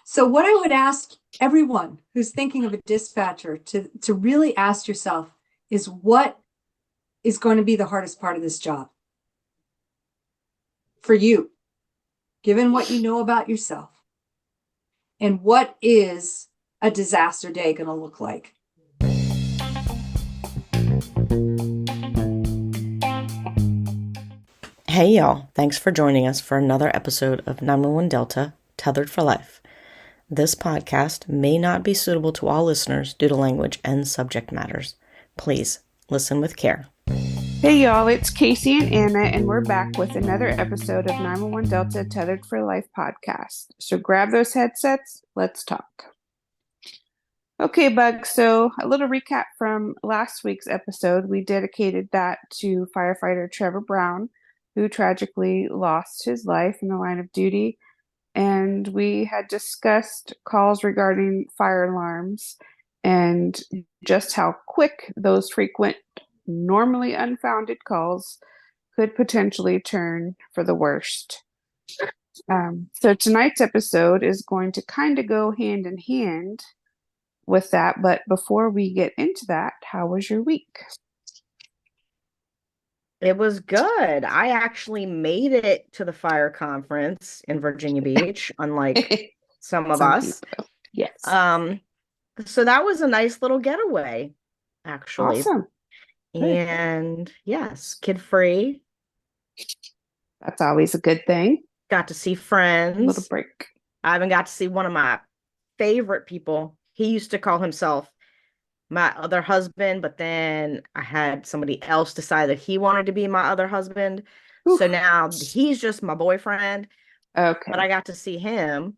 So what I would ask everyone who's thinking of a dispatcher to really ask yourself is what is going to be the hardest part of this job for you, given what you know about yourself, and what is a disaster day going to look like? Hey y'all, thanks for joining us for another episode of 911 Delta, Tethered for Life. This podcast may not be suitable to all listeners due to language and subject matters. Please listen with care. Hey y'all, it's Casey and Anna, and we're back with another episode of 911 Delta Tethered for Life podcast. So grab those headsets, let's talk. Okay, Bug, so a little recap from last week's episode. We dedicated that to firefighter Trevor Brown, who tragically lost his life in the line of duty. And we had discussed calls regarding fire alarms and just how quick those frequent, normally unfounded calls could potentially turn for the worst. So tonight's episode is going to kind of go hand in hand with that. But before we get into that, how was your week? It was good. I actually made it to the fire conference in Virginia Beach, unlike some of us. People. Yes. So that was a nice little getaway, actually. Awesome. And yes, kid-free. That's always a good thing. Got to see friends. A little break. I even got to see one of my favorite people. He used to call himself my other husband, but then I had somebody else decide that he wanted to be my other husband. Oof. So now he's just my boyfriend. Okay. But I got to see him.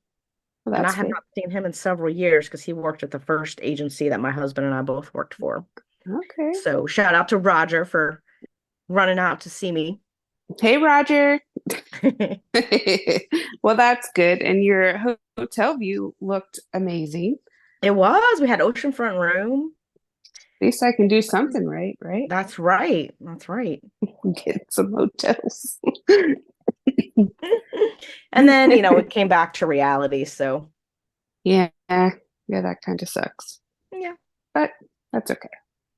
Well, and I that's have good. not seen him in several years because he worked at the first agency that my husband and I both worked for. Okay. So shout out to Roger for running out to see me. Hey, Roger. Well, that's good. And your hotel view looked amazing. It was. We had oceanfront room. At least I can do something right? That's right. That's right. Get some hotels. And then, it came back to reality. So yeah, that kind of sucks. Yeah. But that's okay.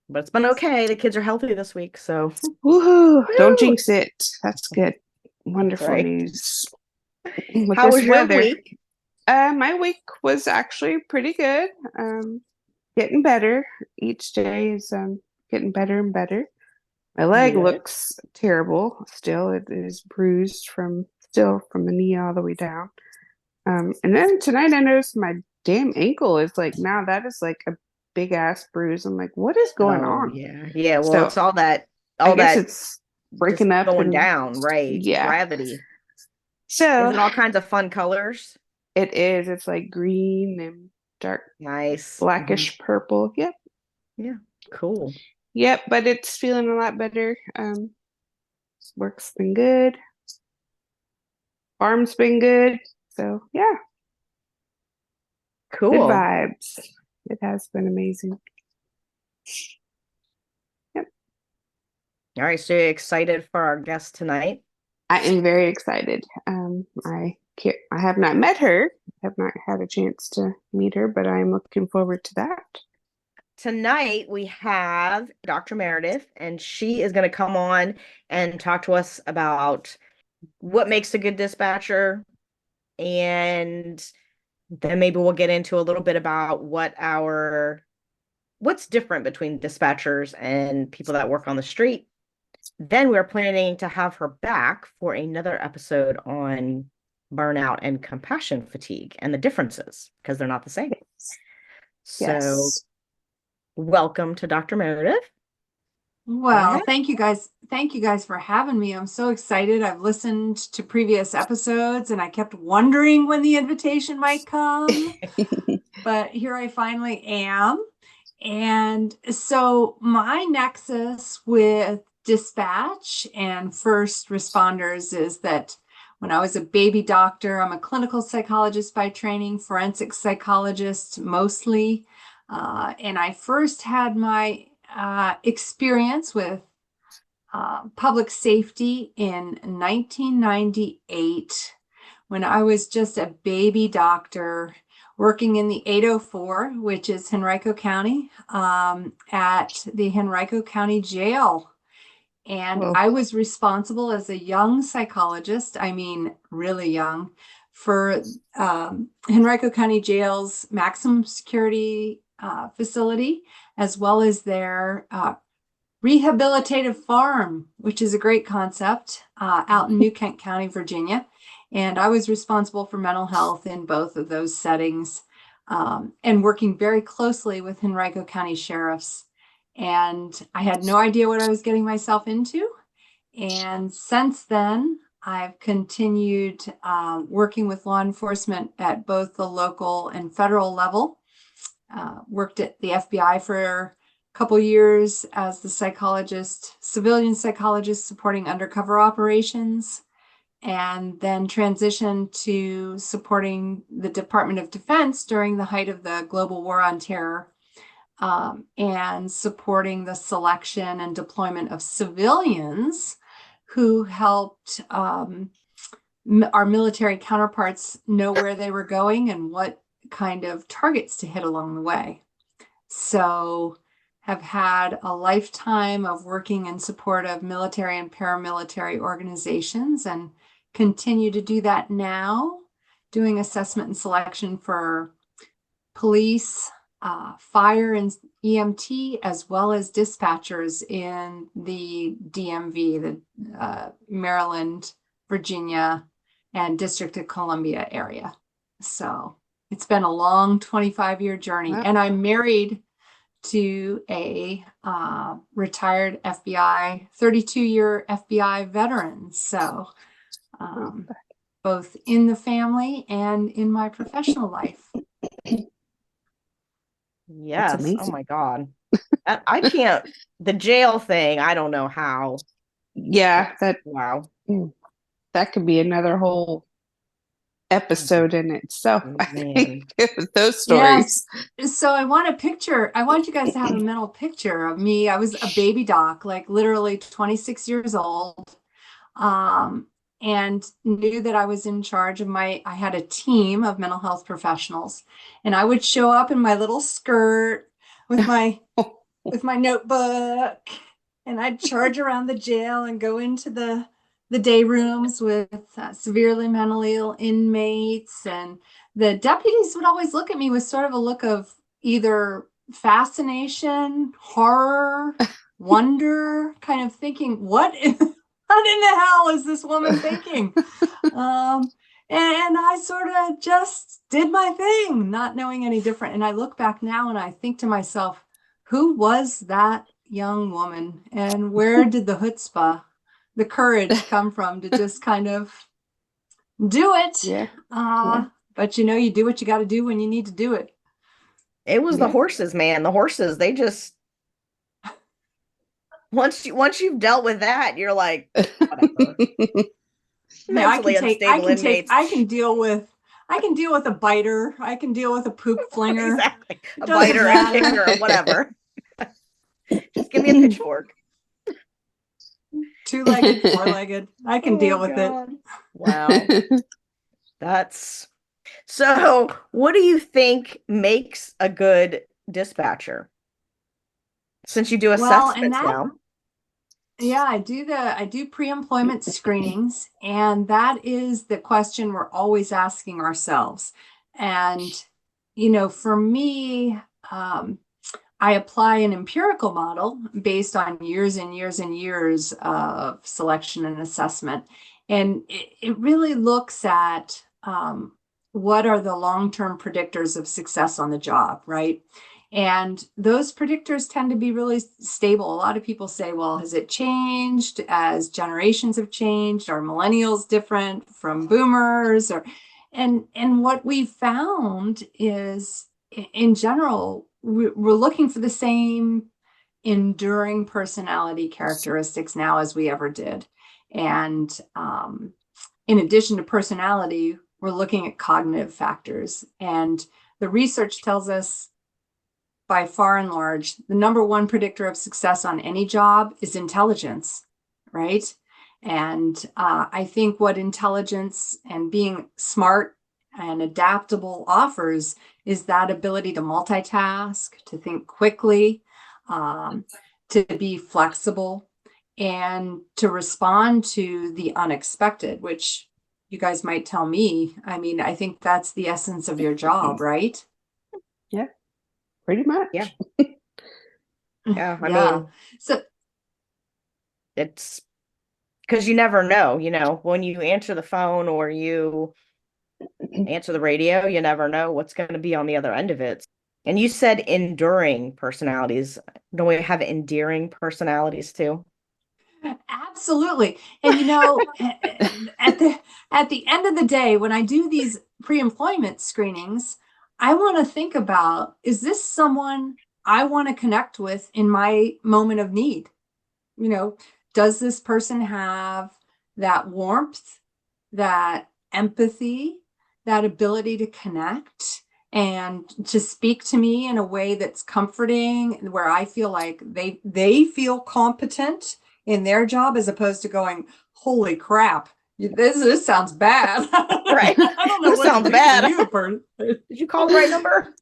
But it's been okay. The kids are healthy this week. So woohoo! Don't jinx it. That's good. Wonderful right. news. How was your week? My week was actually pretty good. Getting better. Each day is getting better and better. My leg looks terrible still. It is bruised from the knee all the way down. And then tonight I noticed my damn ankle is like, now that is like a big ass bruise. I'm like, what is going on? Yeah. Well, so, it's all that. I guess it's breaking up, going down, right? Yeah, gravity. So is it all kinds of fun colors? It is. It's like green and dark, nice, blackish purple. Yep. Yeah. Cool. Yep. But it's feeling a lot better. Work's been good. Farm's been good. So yeah. Cool. Good vibes. It has been amazing. Yep. All right. So you're excited for our guest tonight? I am very excited. I have not met her. I have not had a chance to meet her, but I'm looking forward to that. Tonight we have Dr. Meredith, and she is going to come on and talk to us about what makes a good dispatcher, and then maybe we'll get into a little bit about what's different between dispatchers and people that work on the street. Then we're planning to have her back for another episode on burnout and compassion fatigue and the differences, because they're not the same. So welcome to Dr. Meredith. Well, thank you guys. Thank you guys for having me. I'm so excited. I've listened to previous episodes and I kept wondering when the invitation might come, but here I finally am. And so my nexus with dispatch and first responders is that when I was a baby doctor, I'm a clinical psychologist by training, forensic psychologist mostly. And I first had my experience with public safety in 1998 when I was just a baby doctor working in the 804, which is Henrico County, at the Henrico County Jail. And Whoa. I was responsible as a young psychologist, I mean, really young, for Henrico County Jail's maximum security facility, as well as their rehabilitative farm, which is a great concept out in New Kent County, Virginia. And I was responsible for mental health in both of those settings, and working very closely with Henrico County sheriffs. And I had no idea what I was getting myself into. And since then, I've continued working with law enforcement at both the local and federal level. Worked at the FBI for a couple years as the civilian psychologist supporting undercover operations, and then transitioned to supporting the Department of Defense during the height of the global war on terror, and supporting the selection and deployment of civilians who helped our military counterparts know where they were going and what kind of targets to hit along the way. So have had a lifetime of working in support of military and paramilitary organizations, and continue to do that now, doing assessment and selection for police, fire and EMT, as well as dispatchers in the DMV, the Maryland, Virginia, and District of Columbia area. So it's been a long 25-year journey. Wow. And I'm married to a retired FBI, 32-year FBI veteran. So both in the family and in my professional life. Yes. Oh my God. I can't, the jail thing, I don't know how. Yeah, Wow. that could be another whole episode in itself. I think with those stories. Yes. So I want you guys to have a mental picture of me. I was a baby doc, like literally 26 years old, and knew that I was in charge of I had a team of mental health professionals, and I would show up in my little skirt with my notebook, and I'd charge around the jail and go into the day rooms with severely mentally ill inmates. And the deputies would always look at me with sort of a look of either fascination, horror, wonder, kind of thinking, what in the hell is this woman thinking? And I sort of just did my thing, not knowing any different. And I look back now and I think to myself, who was that young woman, and where did the chutzpah, the courage, come from to just kind of do it? Yeah. But you do what you got to do when you need to do it. It was the horses, man. The horses, they just once you've dealt with that, you're like, whatever. Mentally unstable inmates. I can deal with a biter. I can deal with a poop flinger. Exactly. A biter, a kicker, or whatever. Just give me a pitchfork. Two-legged, four-legged. I can deal with it. Wow. So what do you think makes a good dispatcher? Since you do assessments now. Yeah, I do pre-employment screenings, and that is the question we're always asking ourselves. And, for me, I apply an empirical model based on years and years and years of selection and assessment. And it really looks at what are the long-term predictors of success on the job, right? And those predictors tend to be really stable. A lot of people say, well, has it changed as generations have changed? Are millennials different from boomers? And what we've found is, in general, we're looking for the same enduring personality characteristics now as we ever did. And in addition to personality, we're looking at cognitive factors. And the research tells us, by far and large, the number one predictor of success on any job is intelligence, right? And I think what intelligence and being smart and adaptable offers is that ability to multitask, to think quickly, to be flexible, and to respond to the unexpected, which you guys might tell me. I mean, I think that's the essence of your job, right? Yeah, pretty much. Yeah. Yeah. I Yeah. mean, So it's because you never know, when you answer the phone or you answer the radio, you never know what's going to be on the other end of it. And you said enduring personalities. Don't we have endearing personalities too? absolutely. And at the end of the day, when I do these pre-employment screenings, I want to think about, is this someone I want to connect with in my moment of need? Does this person have that warmth, that empathy, that ability to connect and to speak to me in a way that's comforting, where I feel like they feel competent in their job, as opposed to going, holy crap, this sounds bad. Right. I don't know This what to sounds do bad. for you, person. Did you call the right number?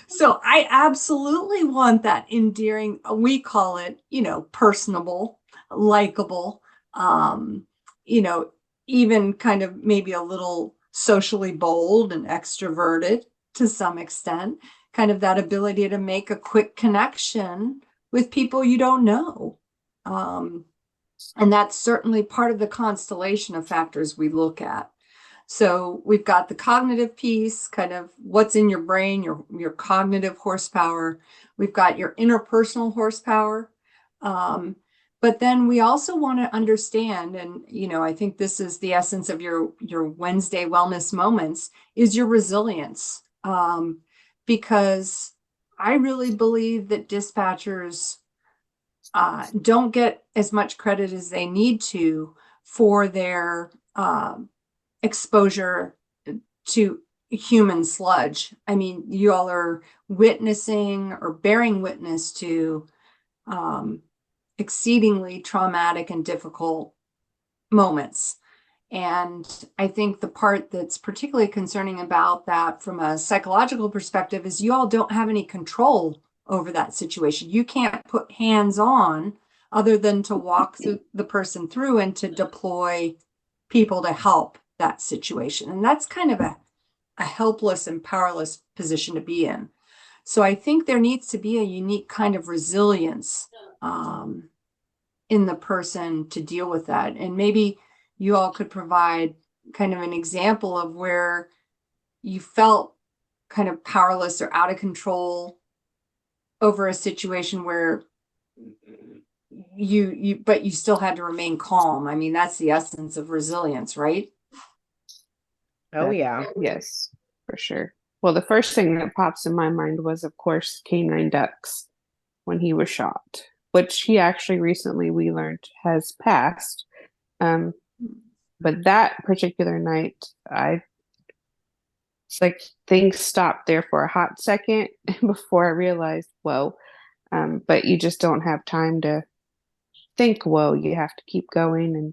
So I absolutely want that endearing, we call it, personable, likable, um, you know, even kind of maybe a little socially bold and extroverted to some extent, kind of that ability to make a quick connection with people you don't know. Um, and that's certainly part of the constellation of factors we look at. So we've got the cognitive piece, kind of what's in your brain, your cognitive horsepower. We've got your interpersonal horsepower. But then we also want to understand, and I think this is the essence of your Wednesday wellness moments, is your resilience. Because I really believe that dispatchers don't get as much credit as they need to for their exposure to human sludge. I mean, you all are witnessing or bearing witness to exceedingly traumatic and difficult moments. And I think the part that's particularly concerning about that from a psychological perspective is you all don't have any control over that situation. You can't put hands on other than to walk the person through and to deploy people to help that situation. And that's kind of a helpless and powerless position to be in. So I think there needs to be a unique kind of resilience in the person to deal with that. And maybe you all could provide kind of an example of where you felt kind of powerless or out of control over a situation where but you still had to remain calm. I mean, that's the essence of resilience, right? Oh, yeah. Yes, for sure. Well, the first thing that pops in my mind was, of course, Canine Ducks when he was shot, which he actually recently, we learned, has passed. But that particular night, it's like things stopped there for a hot second before I realized, whoa. But you just don't have time to think, whoa, you have to keep going. And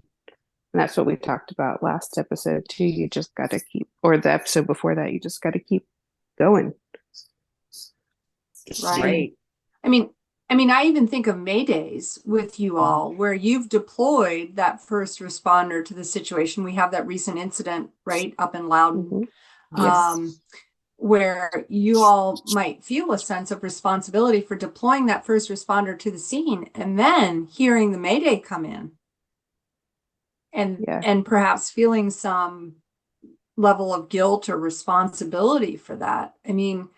that's what we talked about last episode too. You just got to keep, or the episode before that, you just got to keep going. Right. I mean, I even think of Maydays with you all, where you've deployed that first responder to the situation. We have that recent incident right up in Loudon, Yes. where you all might feel a sense of responsibility for deploying that first responder to the scene, and then hearing the Mayday come in, and perhaps feeling some level of guilt or responsibility for that. I mean,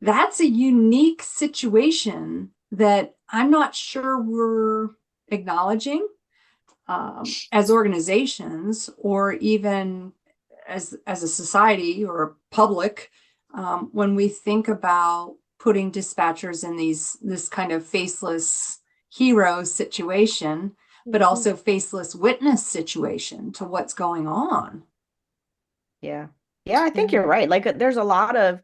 that's a unique situation that I'm not sure we're acknowledging as organizations, or even as a society or a public, when we think about putting dispatchers in this kind of faceless hero situation, but also faceless witness situation to what's going on. Yeah. Yeah, I think you're right. Like there's a lot of,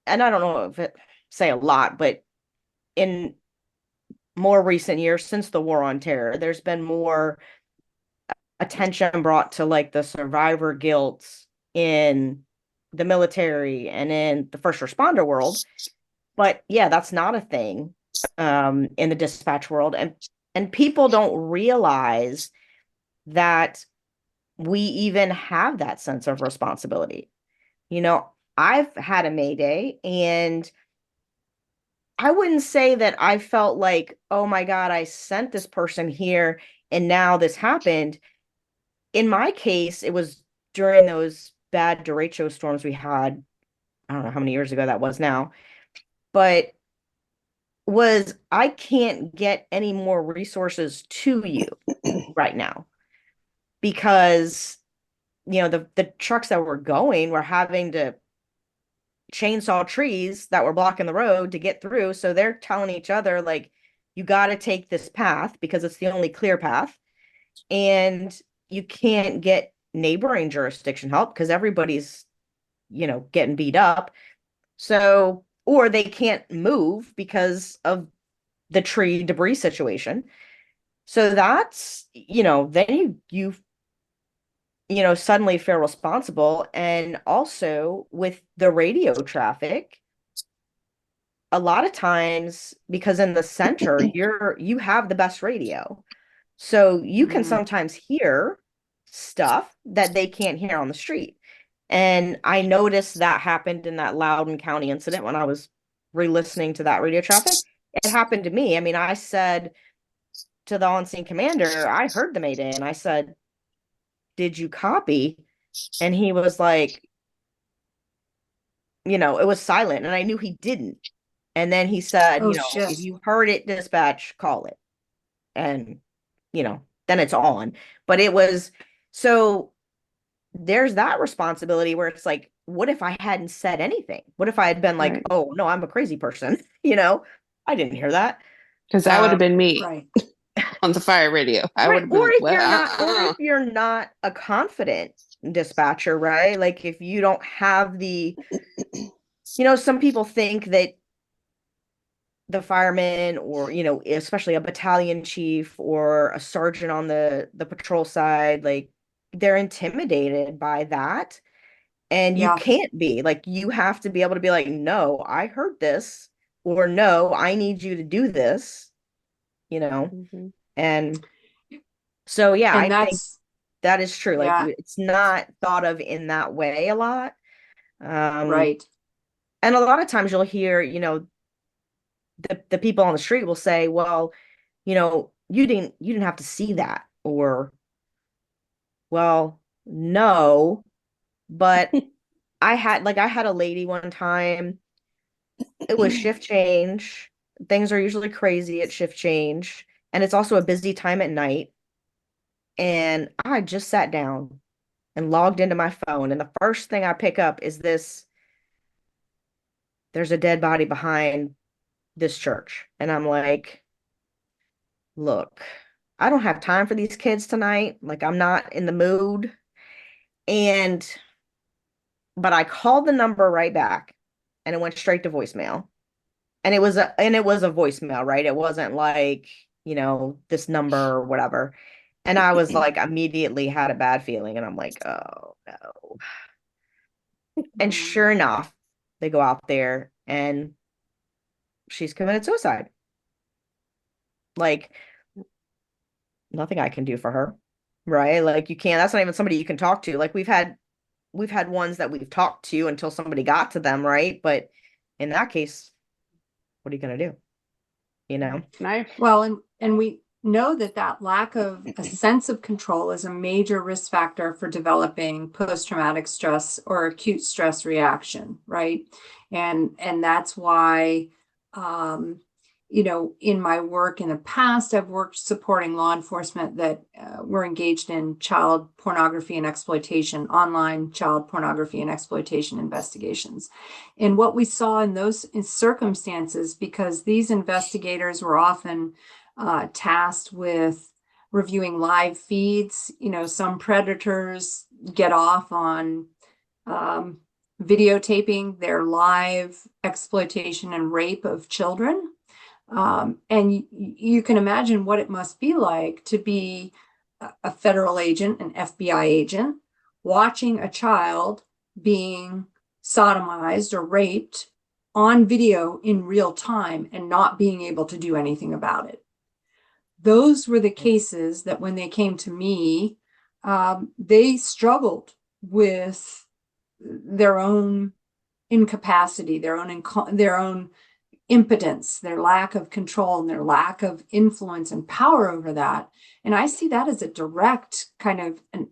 and I don't know if it say a lot, but in more recent years, since the War on Terror, there's been more attention brought to like the survivor guilt in the military and in the first responder world. But yeah, that's not a thing in the dispatch world. And people don't realize that we even have that sense of responsibility. You know, I've had a Mayday, and I wouldn't say that I felt like, oh my God, I sent this person here and now this happened. In my case, it was during those bad derecho storms we had. I don't know how many years ago that was now, but was I can't get any more resources to you right now because the trucks that were going were having to chainsaw trees that were blocking the road to get through. So they're telling each other, like, you got to take this path because it's the only clear path. And you can't get neighboring jurisdiction help because everybody's, getting beat up. So, or they can't move because of the tree debris situation. So that's, then you suddenly feel responsible. And also with the radio traffic, a lot of times, because in the center, you have the best radio. So you can sometimes hear stuff that they can't hear on the street. And I noticed that happened in that Loudoun County incident when I was re-listening to that radio traffic. It happened to me. I mean, I said to the on-scene commander, I heard the Mayday, and I said, did you copy? And he was like, it was silent, and I knew he didn't. And then he said, Oh if shit. you heard it, dispatch, call it. And, then it's on. But it was so there's that responsibility where it's like, what if I hadn't said anything? What if I had been like, Right. oh, no, I'm a crazy person? I didn't hear that. Because that would have been me Right. on the fire radio. I would Right. have Or been like, if well, you're not, or if you're not a confident dispatcher, right? Like if you don't have some people think that the fireman or especially a battalion chief or a sergeant on the patrol side, like they're intimidated by that, and you Yeah. can't be like, you have to be able to be like, no, I heard this, or no, I need you to do this. Mhm. And so yeah, I And think that's, that is true. Like yeah, it's not thought of in that way a lot. um right. and a lot of times you'll hear, the people on the street will say, well, you didn't have to see that, or, well, no, but I had a lady one time. It was shift change. Things are usually crazy at shift change, and it's also a busy time at night. And I just sat down and logged into my phone, and the first thing I pick up is this: there's a dead body behind this church. And I'm like, look, I don't have time for these kids tonight. Like, I'm not in the mood. And, but I called the number right back, and it went straight to voicemail. And it was a voicemail, right? It wasn't like, this number or whatever. And I was like, immediately had a bad feeling. And I'm like, oh no. And Mm. sure enough, they go out there and she's committed suicide. Like, nothing I can do for her, right? Like, you can't, that's not even somebody you can talk to. Like, we've had ones that we've talked to until somebody got to them, right? But in that case, what are you going to do? Knife. Well, and we know that lack of a sense of control is a major risk factor for developing post-traumatic stress or acute stress reaction, right? And that's why, in my work in the past, I've worked supporting law enforcement that were engaged in child pornography and exploitation, online child pornography and exploitation investigations. And what we saw in those circumstances, because these investigators were often tasked with reviewing live feeds, some predators get off on videotaping their live exploitation and rape of children. And you can imagine what it must be like to be a federal agent, an FBI agent, watching a child being sodomized or raped on video in real time and not being able to do anything about it. Those were the cases that when they came to me, they struggled with their own incapacity, their own impotence, their lack of control, and their lack of influence and power over that. And I see that as a direct kind of an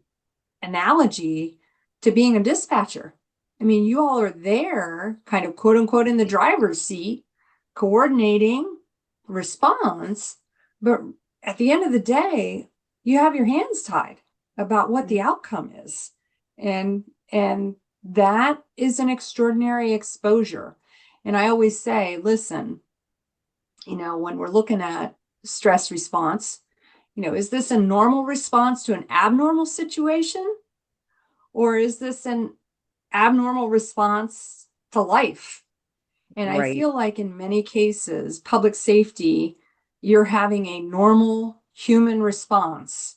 analogy to being a dispatcher. I mean, you all are there, kind of quote unquote, in the driver's seat, coordinating response, but at the end of the day, you have your hands tied about what the outcome is. And that is an extraordinary exposure. And I always say, listen, when we're looking at stress response, is this a normal response to an abnormal situation? Or is this an abnormal response to life? And I feel like in many cases, public safety, you're having a normal human response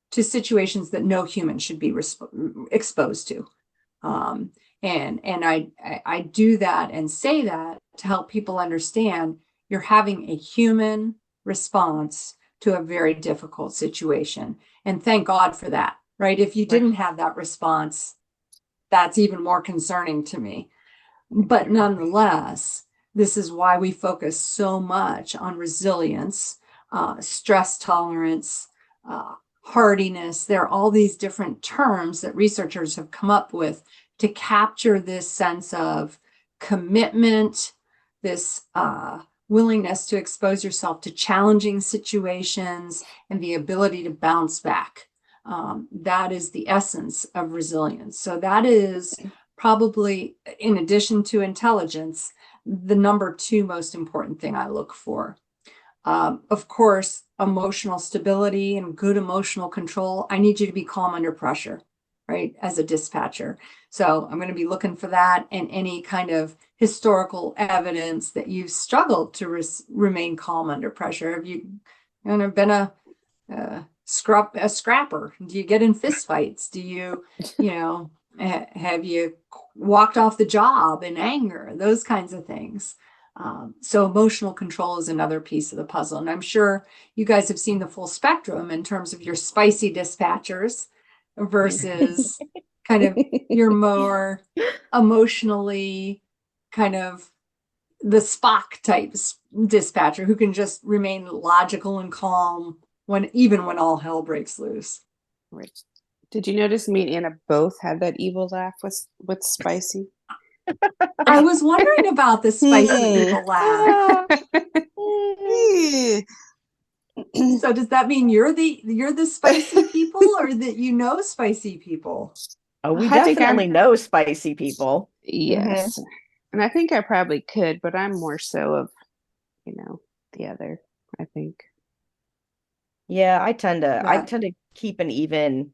to situations that no human should be exposed to. And I do that and say that to help people understand you're having a human response to a very difficult situation. And thank God for that, right? If you didn't have that response, that's even more concerning to me. But nonetheless, this is why we focus so much on resilience, stress tolerance, hardiness. There are all these different terms that researchers have come up with to capture this sense of commitment, this willingness to expose yourself to challenging situations, and the ability to bounce back. That is the essence of resilience. So that is probably, in addition to intelligence, the number 2 most important thing I look for. Of course, emotional stability and good emotional control. I need you to be calm under pressure, right? As a dispatcher. So I'm going to be looking for that and any kind of historical evidence that you've struggled to remain calm under pressure. Have you been a scrapper? Do you get in fistfights? Do you, have you walked off the job in anger? Those kinds of things. So emotional control is another piece of the puzzle. And I'm sure you guys have seen the full spectrum in terms of your spicy dispatchers versus kind of your more emotionally kind of the Spock type dispatcher who can just remain logical and calm even when all hell breaks loose. Right. Did you notice me and Anna both had that evil laugh with spicy? I was wondering about the spicy evil laugh. So does that mean you're the spicy people, or that spicy people? Oh, we definitely know spicy people. Yes. And I think I probably could, but I'm more so of, the other, I think. Yeah, I tend to keep an even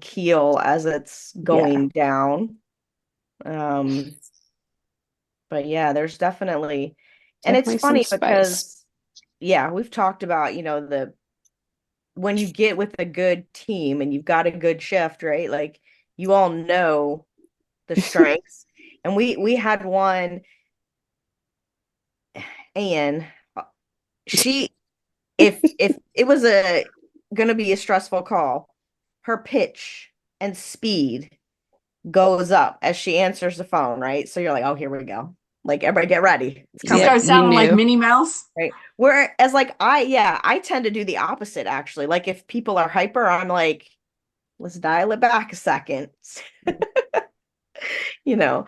keel as it's going down. But yeah, there's definitely and it's funny because we've talked about, when you get with a good team and you've got a good shift, right? Like you all know the strengths. And we had one, and she if it was gonna be a stressful call, her pitch and speed goes up as she answers the phone, right? So you're like, oh, here we go. Like, everybody get ready. It's coming. Start sounding like Minnie Mouse. Right. Whereas I tend to do the opposite, actually. Like, if people are hyper, I'm like, let's dial it back a second. Yeah.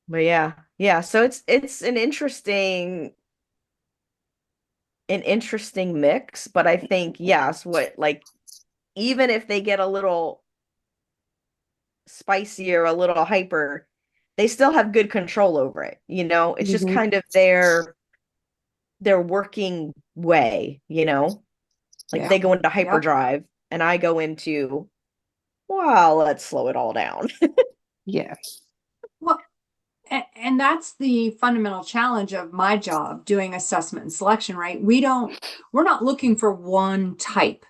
But yeah. So it's an interesting mix. But I think, yes, even if they get a little spicier, a little hyper, they still have good control over it. It's just kind of their working way, like they go into hyperdrive and I go into, well, let's slow it all down. Yeah. Well, And that's the fundamental challenge of my job doing assessment and selection, right? We're not looking for one type,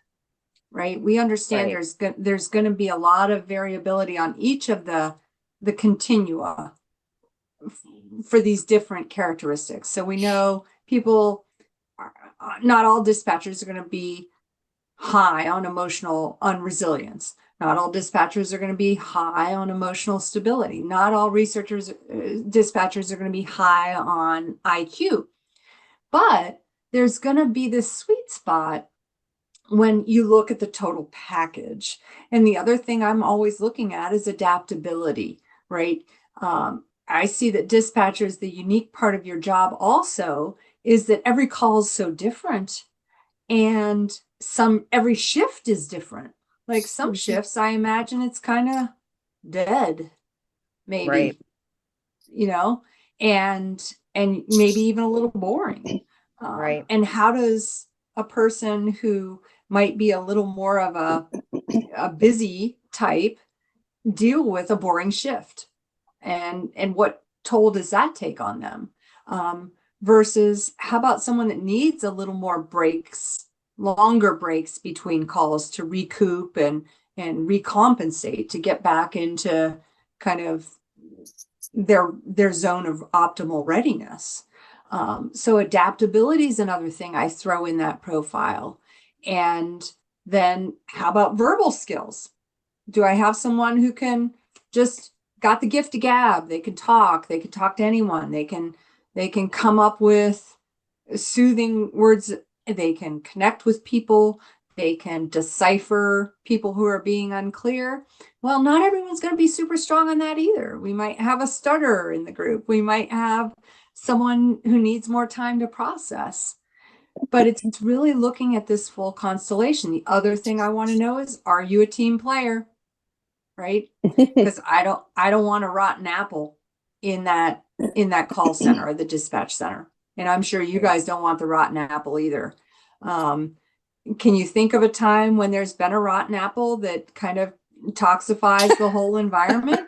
right? We understand Right. there's going to be a lot of variability on each of the continua for these different characteristics. So we know people, not all dispatchers are going to be high on emotional resilience. Not all dispatchers are going to be high on emotional stability. Not all dispatchers are going to be high on IQ. But there's going to be this sweet spot when you look at the total package. And the other thing I'm always looking at is adaptability, right? I see that dispatchers, the unique part of your job also is that every call is so different, and every shift is different. Like some shifts, I imagine it's kind of dead, maybe, Right. and maybe even a little boring. Right. And how does a person who might be a little more of a busy type deal with a boring shift? And what toll does that take on them? Versus how about someone that needs a little more breaks, longer breaks between calls to recoup and recompensate to get back into kind of their zone of optimal readiness. So adaptability is another thing I throw in that profile. And then how about verbal skills? Do I have someone who can just got the gift of gab? They can talk to anyone. They can come up with soothing words. They can connect with people. They can decipher people who are being unclear. Well, not everyone's going to be super strong on that either. We might have a stutterer in the group. We might have someone who needs more time to process. But it's really looking at this full constellation. The other thing I want to know is, are you a team player? Right? Because I don't want a rotten apple in that call center or the dispatch center. And I'm sure you guys don't want the rotten apple either. Can you think of a time when there's been a rotten apple that kind of toxifies the whole environment?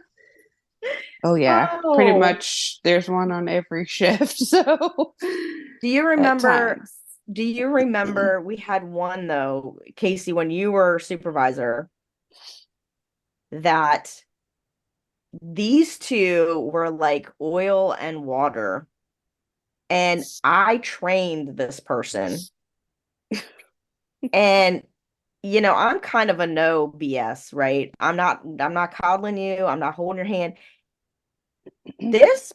Oh yeah, pretty Oh, much there's one on every shift. So do you at remember? times. Do you remember we had one though, Casey, when you were supervisor, that these two were like oil and water, and I trained this person, and I'm kind of a no BS, right? I'm not coddling you, I'm not holding your hand. This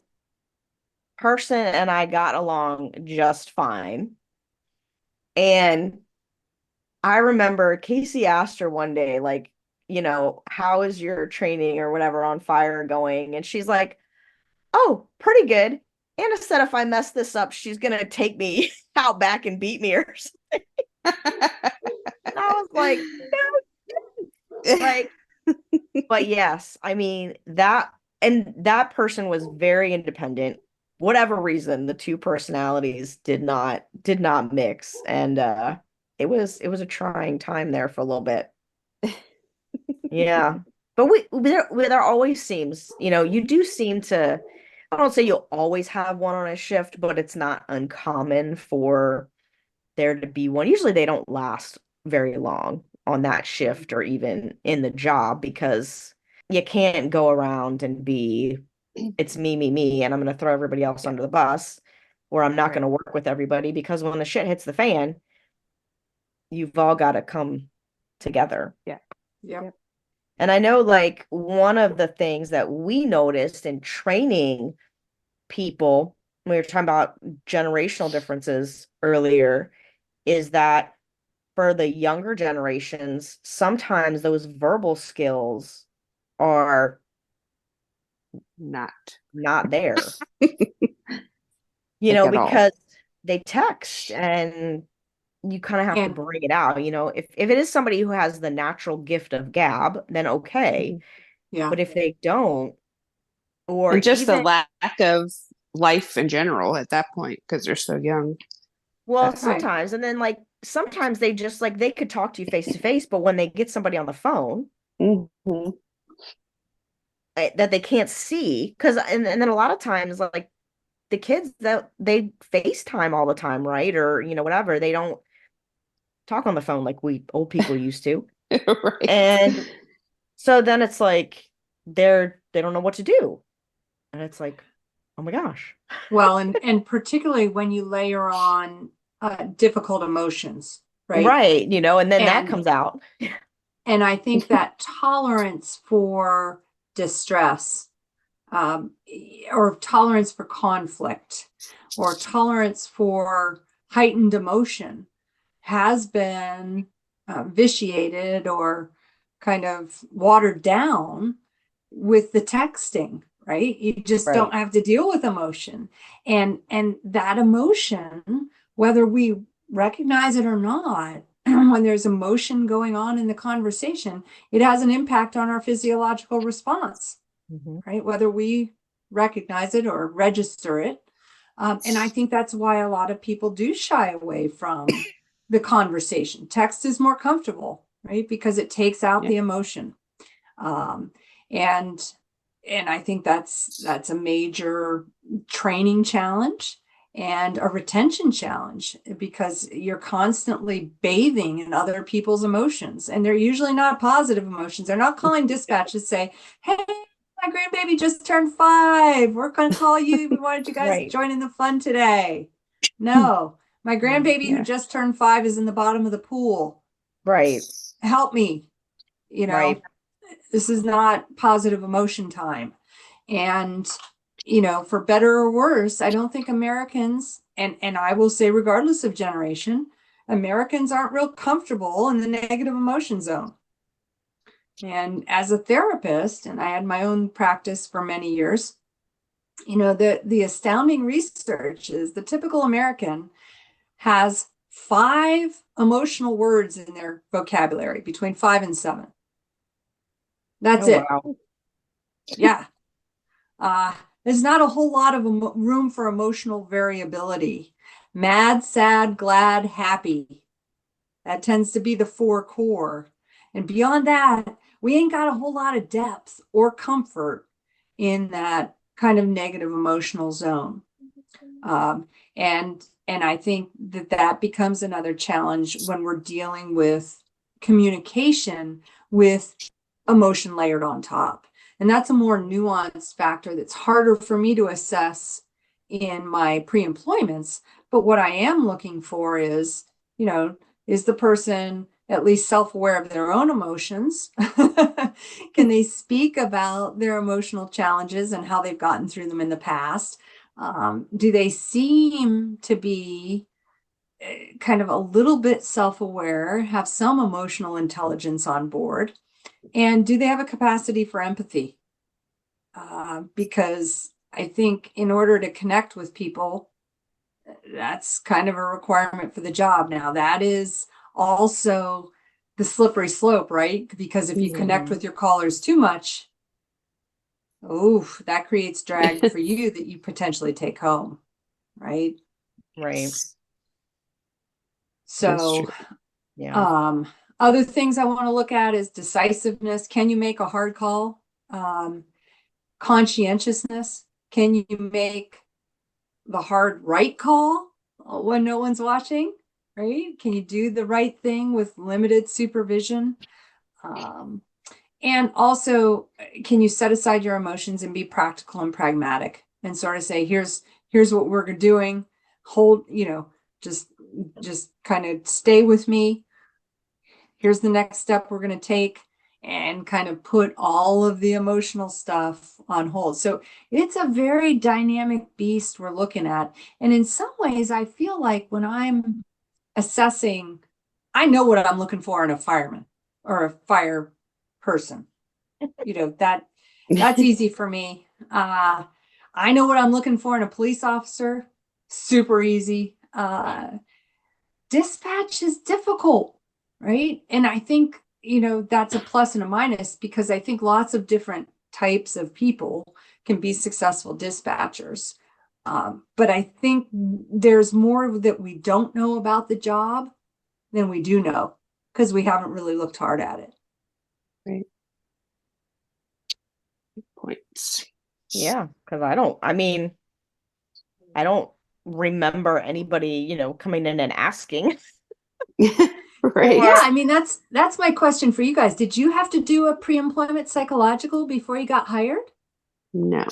person and I got along just fine. And I remember Casey asked her one day, like, how is your training or whatever on fire going? And she's like, oh, pretty good. Anna said if I mess this up, she's gonna take me out back and beat me or something. And I was like, no, like, but yes, I mean that person was very independent. Whatever reason, the two personalities did not mix, and it was a trying time there for a little bit. Yeah. But there always seems, you do seem to, I don't say you'll always have one on a shift, but it's not uncommon for there to be one. Usually they don't last very long on that shift or even in the job, because you can't go around and be, it's me, and I'm going to throw everybody else under the bus, or I'm not going to work with everybody, because when the shit hits the fan, you've all got to come together. Yeah. Yep. And I know, like, one of the things that we noticed in training people, when we were talking about generational differences earlier, is that for the younger generations, sometimes those verbal skills are Not there, like at all. because they text and you kind of have to And bring it out. If it is somebody who has the natural gift of gab, then okay. yeah. But if they don't, or And just the even, lack of life in general at that point because they're so young. well, That's Right. sometimes, and then like sometimes they just like they could talk to you face to face, but when they get somebody on the phone, Mhm. that they can't see. Because and then a lot of times, like the kids that they FaceTime all the time, right? Or, whatever. They don't talk on the phone like we old people used to. Right. And so then it's like they don't know what to do. And it's like, oh my gosh. Well, and particularly when you layer on difficult emotions, right? Right, and then that And comes out. and I think that tolerance for distress, um, or tolerance for conflict, or tolerance for heightened emotion has been vitiated or kind of watered down with the texting, right? You just don't Right. have to deal with emotion. And that emotion, whether we recognize it or not, when there's emotion going on in the conversation, it has an impact on our physiological response, Hmm. right? Whether we recognize it or register it. And I think that's why a lot of people do shy away from the conversation. Text is more comfortable, right? Because it takes out Yeah. the emotion. Um, and and I think that's a major training challenge and a retention challenge, because you're constantly bathing in other people's emotions, and they're usually not positive emotions. They're not calling dispatch to say, hey, my grandbaby just turned 5. We're going to call you. We wanted you guys to Right. join in the fun today. No, my grandbaby who Yeah. just turned 5 is in the bottom of the pool. Right. Help me. You know, Right. this is not positive emotion time. And, for better or worse, I don't think Americans, and I will say, regardless of generation, Americans aren't real comfortable in the negative emotion zone. And as a therapist, and I had my own practice for many years, the astounding research is the typical American has 5 emotional words in their vocabulary, between 5 and 7. That's Oh, it. wow. Yeah. There's not a whole lot of room for emotional variability. Mad, sad, glad, happy. That tends to be the 4 core. And beyond that, we ain't got a whole lot of depth or comfort in that kind of negative emotional zone. Um, and I think that becomes another challenge when we're dealing with communication with emotion layered on top. And that's a more nuanced factor that's harder for me to assess in my pre-employments. But what I am looking for is, is the person at least self-aware of their own emotions? Can they speak about their emotional challenges and how they've gotten through them in the past? Do they seem to be kind of a little bit self-aware, have some emotional intelligence on board? And do they have a capacity for empathy? Because I think in order to connect with people, that's kind of a requirement for the job. Now, that is also the slippery slope, right? Because if you connect Mhm. with your callers too much, that creates drag for you that you potentially take home, right? Right. That's So, true. Yeah. other things I want to look at is decisiveness. Can you make a hard call? Conscientiousness. Can you make the hard right call when no one's watching? Right? Can you do the right thing with limited supervision? And also, can you set aside your emotions and be practical and pragmatic and sort of say, here's what we're doing. Hold, just kind of stay with me. Here's the next step we're going to take, and kind of put all of the emotional stuff on hold. So it's a very dynamic beast we're looking at. And in some ways, I feel like when I'm assessing, I know what I'm looking for in a fireman or a fire person. That's easy for me. I know what I'm looking for in a police officer. Super easy. Dispatch is difficult, right? And I think, that's a plus and a minus, because I think lots of different types of people can be successful dispatchers. But I think there's more that we don't know about the job than we do know, because we haven't really looked hard at it. Right. points. Yeah, because I don't remember anybody, coming in and asking Right. Yeah, for. I mean that's my question for you guys. Did you have to do a pre-employment psychological before you got hired? No.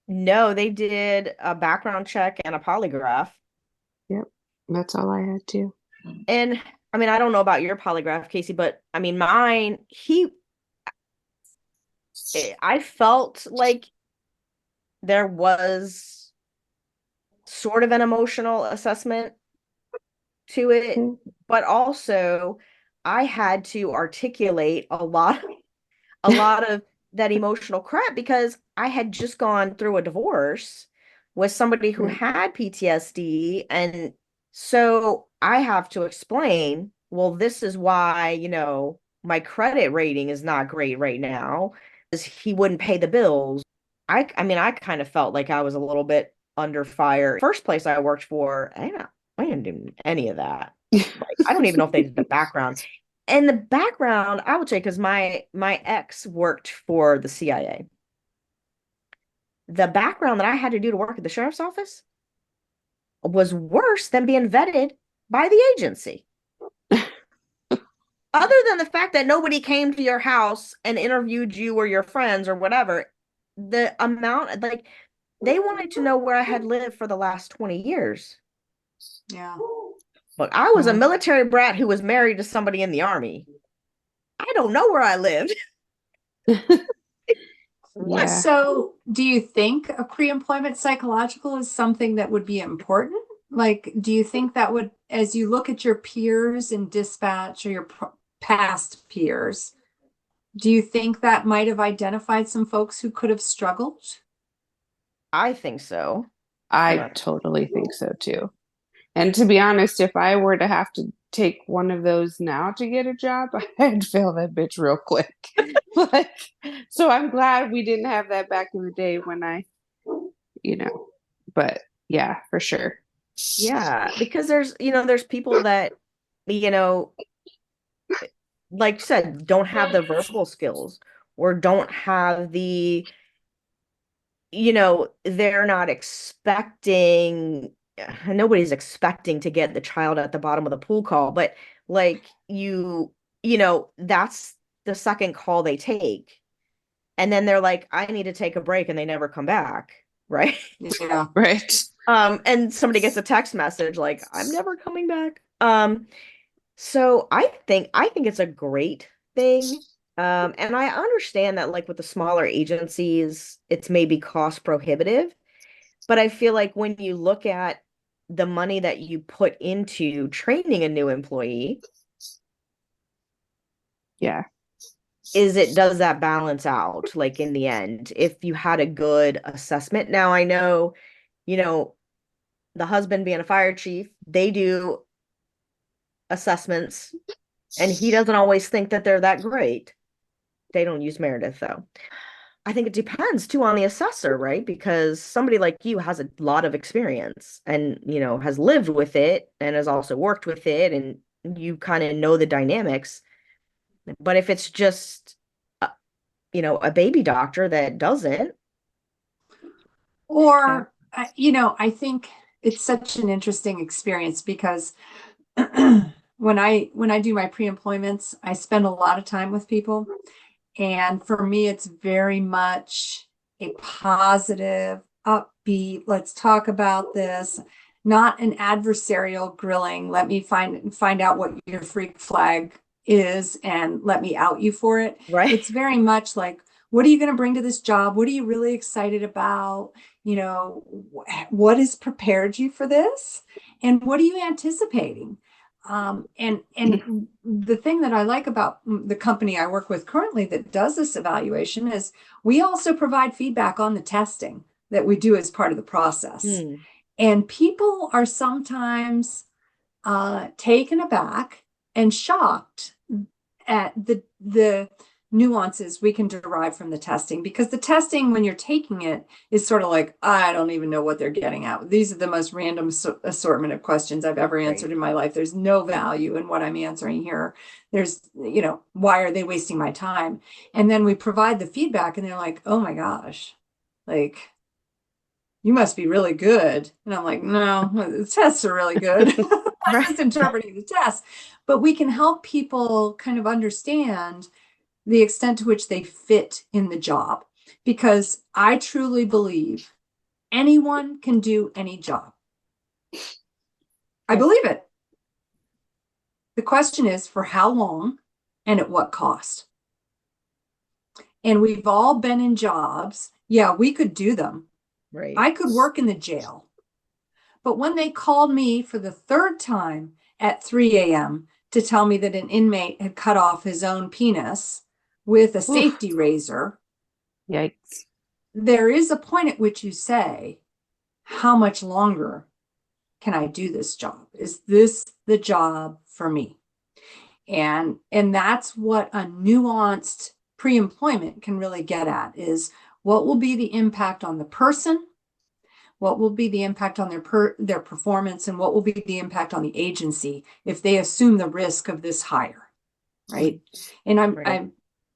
No, they did a background check and a polygraph. Yep. That's all I had to. And I don't know about your polygraph, Casey, but mine, I felt like there was sort of an emotional assessment to it, Okay. but also I had to articulate a lot of that emotional crap because I had just gone through a divorce with somebody who Right. had PTSD. And so I have to explain, well, this is why, my credit rating is not great right now, is he wouldn't pay the bills. I kind of felt like I was a little bit under fire. First place I worked for, I didn't do any of that. Like, I don't even know if they did the background. And the background, I would say, because my ex worked for the CIA. The background that I had to do to work at the sheriff's office was worse than being vetted by the agency. Other than the fact that nobody came to your house and interviewed you or your friends or whatever, the amount, like, they wanted to know where I had lived for the last 20 years. Yeah. Look, I was a military brat who was married to somebody in the army. I don't know where I lived. What? Yeah. So, do you think a pre-employment psychological is something that would be important? Like, do you think that would, as you look at your peers in dispatch or your past peers, do you think that might have identified some folks who could have struggled? I think so. I totally think so too. And to be honest, if I were to have to take one of those now to get a job, I'd fail that bitch real quick. Like, so I'm glad we didn't have that back in the day when but yeah, for sure. Yeah, because there's people that, you know, like you said, don't have the verbal skills or don't have they're not expecting, nobody's expecting to get the child at the bottom of the pool call, but like that's the second call they take. And then they're like, I need to take a break, and they never come back, right? Yeah. Right. And somebody gets a text message like, I'm never coming back. So I think it's a great thing. And I understand that, like, with the smaller agencies, it's maybe cost prohibitive, but I feel like when you look at the money that you put into training a new employee, Yeah. does that balance out, like, in the end, if you had a good assessment? Now, I know, you know, the husband being a fire chief, they do assessments, and he doesn't always think that they're that great. They don't use Meredith, though. I think it depends too on the assessor, right? Because somebody like you has a lot of experience and, has lived with it and has also worked with it, and you kind of know the dynamics. But if it's just, a baby doctor that doesn't. Or, I think it's such an interesting experience because when I do my pre-employments, I spend a lot of time with people. And for me, it's very much a positive, upbeat, let's talk about this, not an adversarial grilling. Let me find out what your freak flag is and let me out you for it. Right. It's very much like, what are you going to bring to this job? What are you really excited about? What has prepared you for this? And what are you anticipating? And the thing that I like about the company I work with currently that does this evaluation is we also provide feedback on the testing that we do as part of the process. And people are sometimes taken aback and shocked at the nuances we can derive from the testing, because the testing, when you're taking it, is sort of like, I don't even know what they're getting at. These are the most random assortment of questions I've ever answered in my life. There's no value in what I'm answering here. There's, why are they wasting my time? And then we provide the feedback and they're like, oh my gosh, like, you must be really good. And I'm like, no, the tests are really good. I'm just interpreting the test. But we can help people kind of understand the extent to which they fit in the job, because I truly believe anyone can do any job. I believe it. The question is, for how long and at what cost? And we've all been in jobs. Yeah, we could do them. Right. I could work in the jail. But when they called me for the third time at 3 a.m. to tell me that an inmate had cut off his own penis with a safety razor, Yikes. there is a point at which you say, how much longer can I do this job? Is this the job for me? And that's what a nuanced pre-employment can really get at, is what will be the impact on the person, what will be the impact on their performance, and what will be the impact on the agency if they assume the risk of this hire, right? And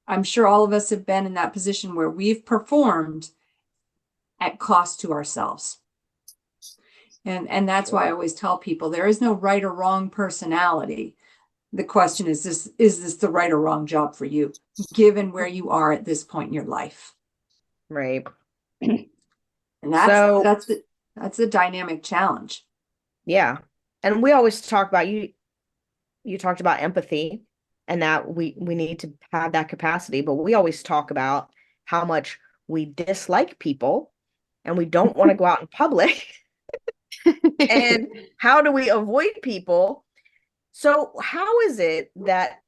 I'm sure all of us have been in that position where we've performed at cost to ourselves. And that's why I always tell people there is no right or wrong personality. The question is this the right or wrong job for you, given where you are at this point in your life? Right. And that's the dynamic challenge. Yeah. And we always talk about, you talked about empathy, and that we need to have that capacity, but we always talk about how much we dislike people and we don't want to go out in public. And how do we avoid people? So how is it that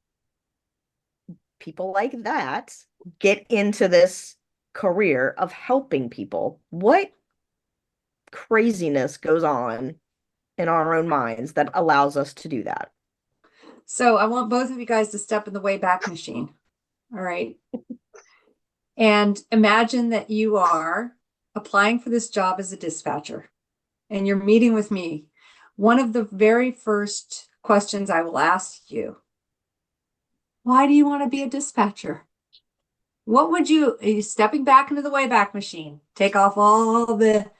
people like that get into this career of helping people? What craziness goes on in our own minds that allows us to do that? So I want both of you guys to step in the Wayback Machine. All right. And imagine that you are applying for this job as a dispatcher and you're meeting with me. One of the very first questions I will ask you, why do you want to be a dispatcher? What would you, are you stepping back into the Wayback Machine, take off all the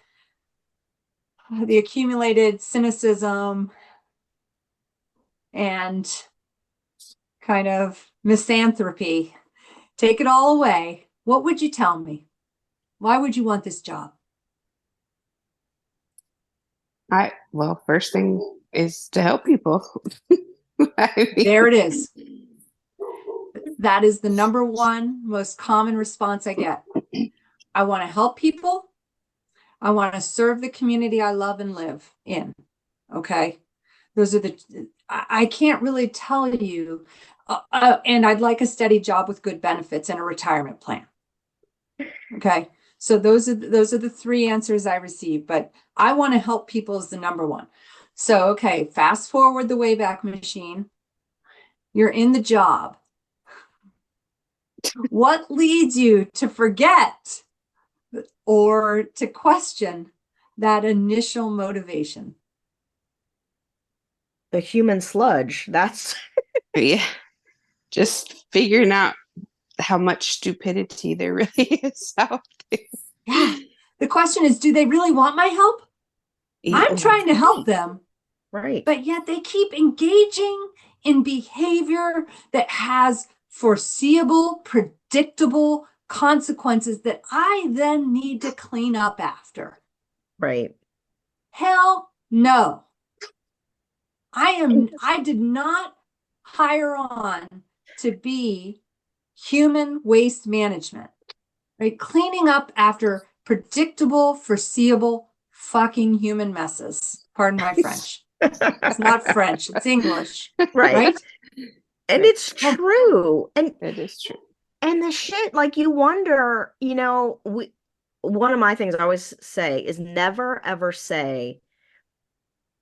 accumulated cynicism and kind of misanthropy, take it all away. What would you tell me? Why would you want this job? Well, first thing is to help people. There it is. That is the number one most common response I get. I want to help people. I want to serve the community I love and live in. Okay. Those are I can't really tell you. And I'd like a steady job with good benefits and a retirement plan. Okay. So those are the three answers I received, but I want to help people is the number one. So, okay, fast forward the Wayback Machine. You're in the job. What leads you to forget or to question that initial motivation? The human sludge. That's Yeah. Just figuring out how much stupidity there really is out there. Yeah. The question is, do they really want my help? I'm trying to help them. Right. But yet they keep engaging in behavior that has foreseeable, predictable consequences that I then need to clean up after. Right. Hell no. I did not hire on to be human waste management, right? Cleaning up after predictable, foreseeable fucking human messes. Pardon my French. It's not French, it's English. Right? And it's true. And it is true. And the shit, like, you wonder, one of my things I always say is never ever say,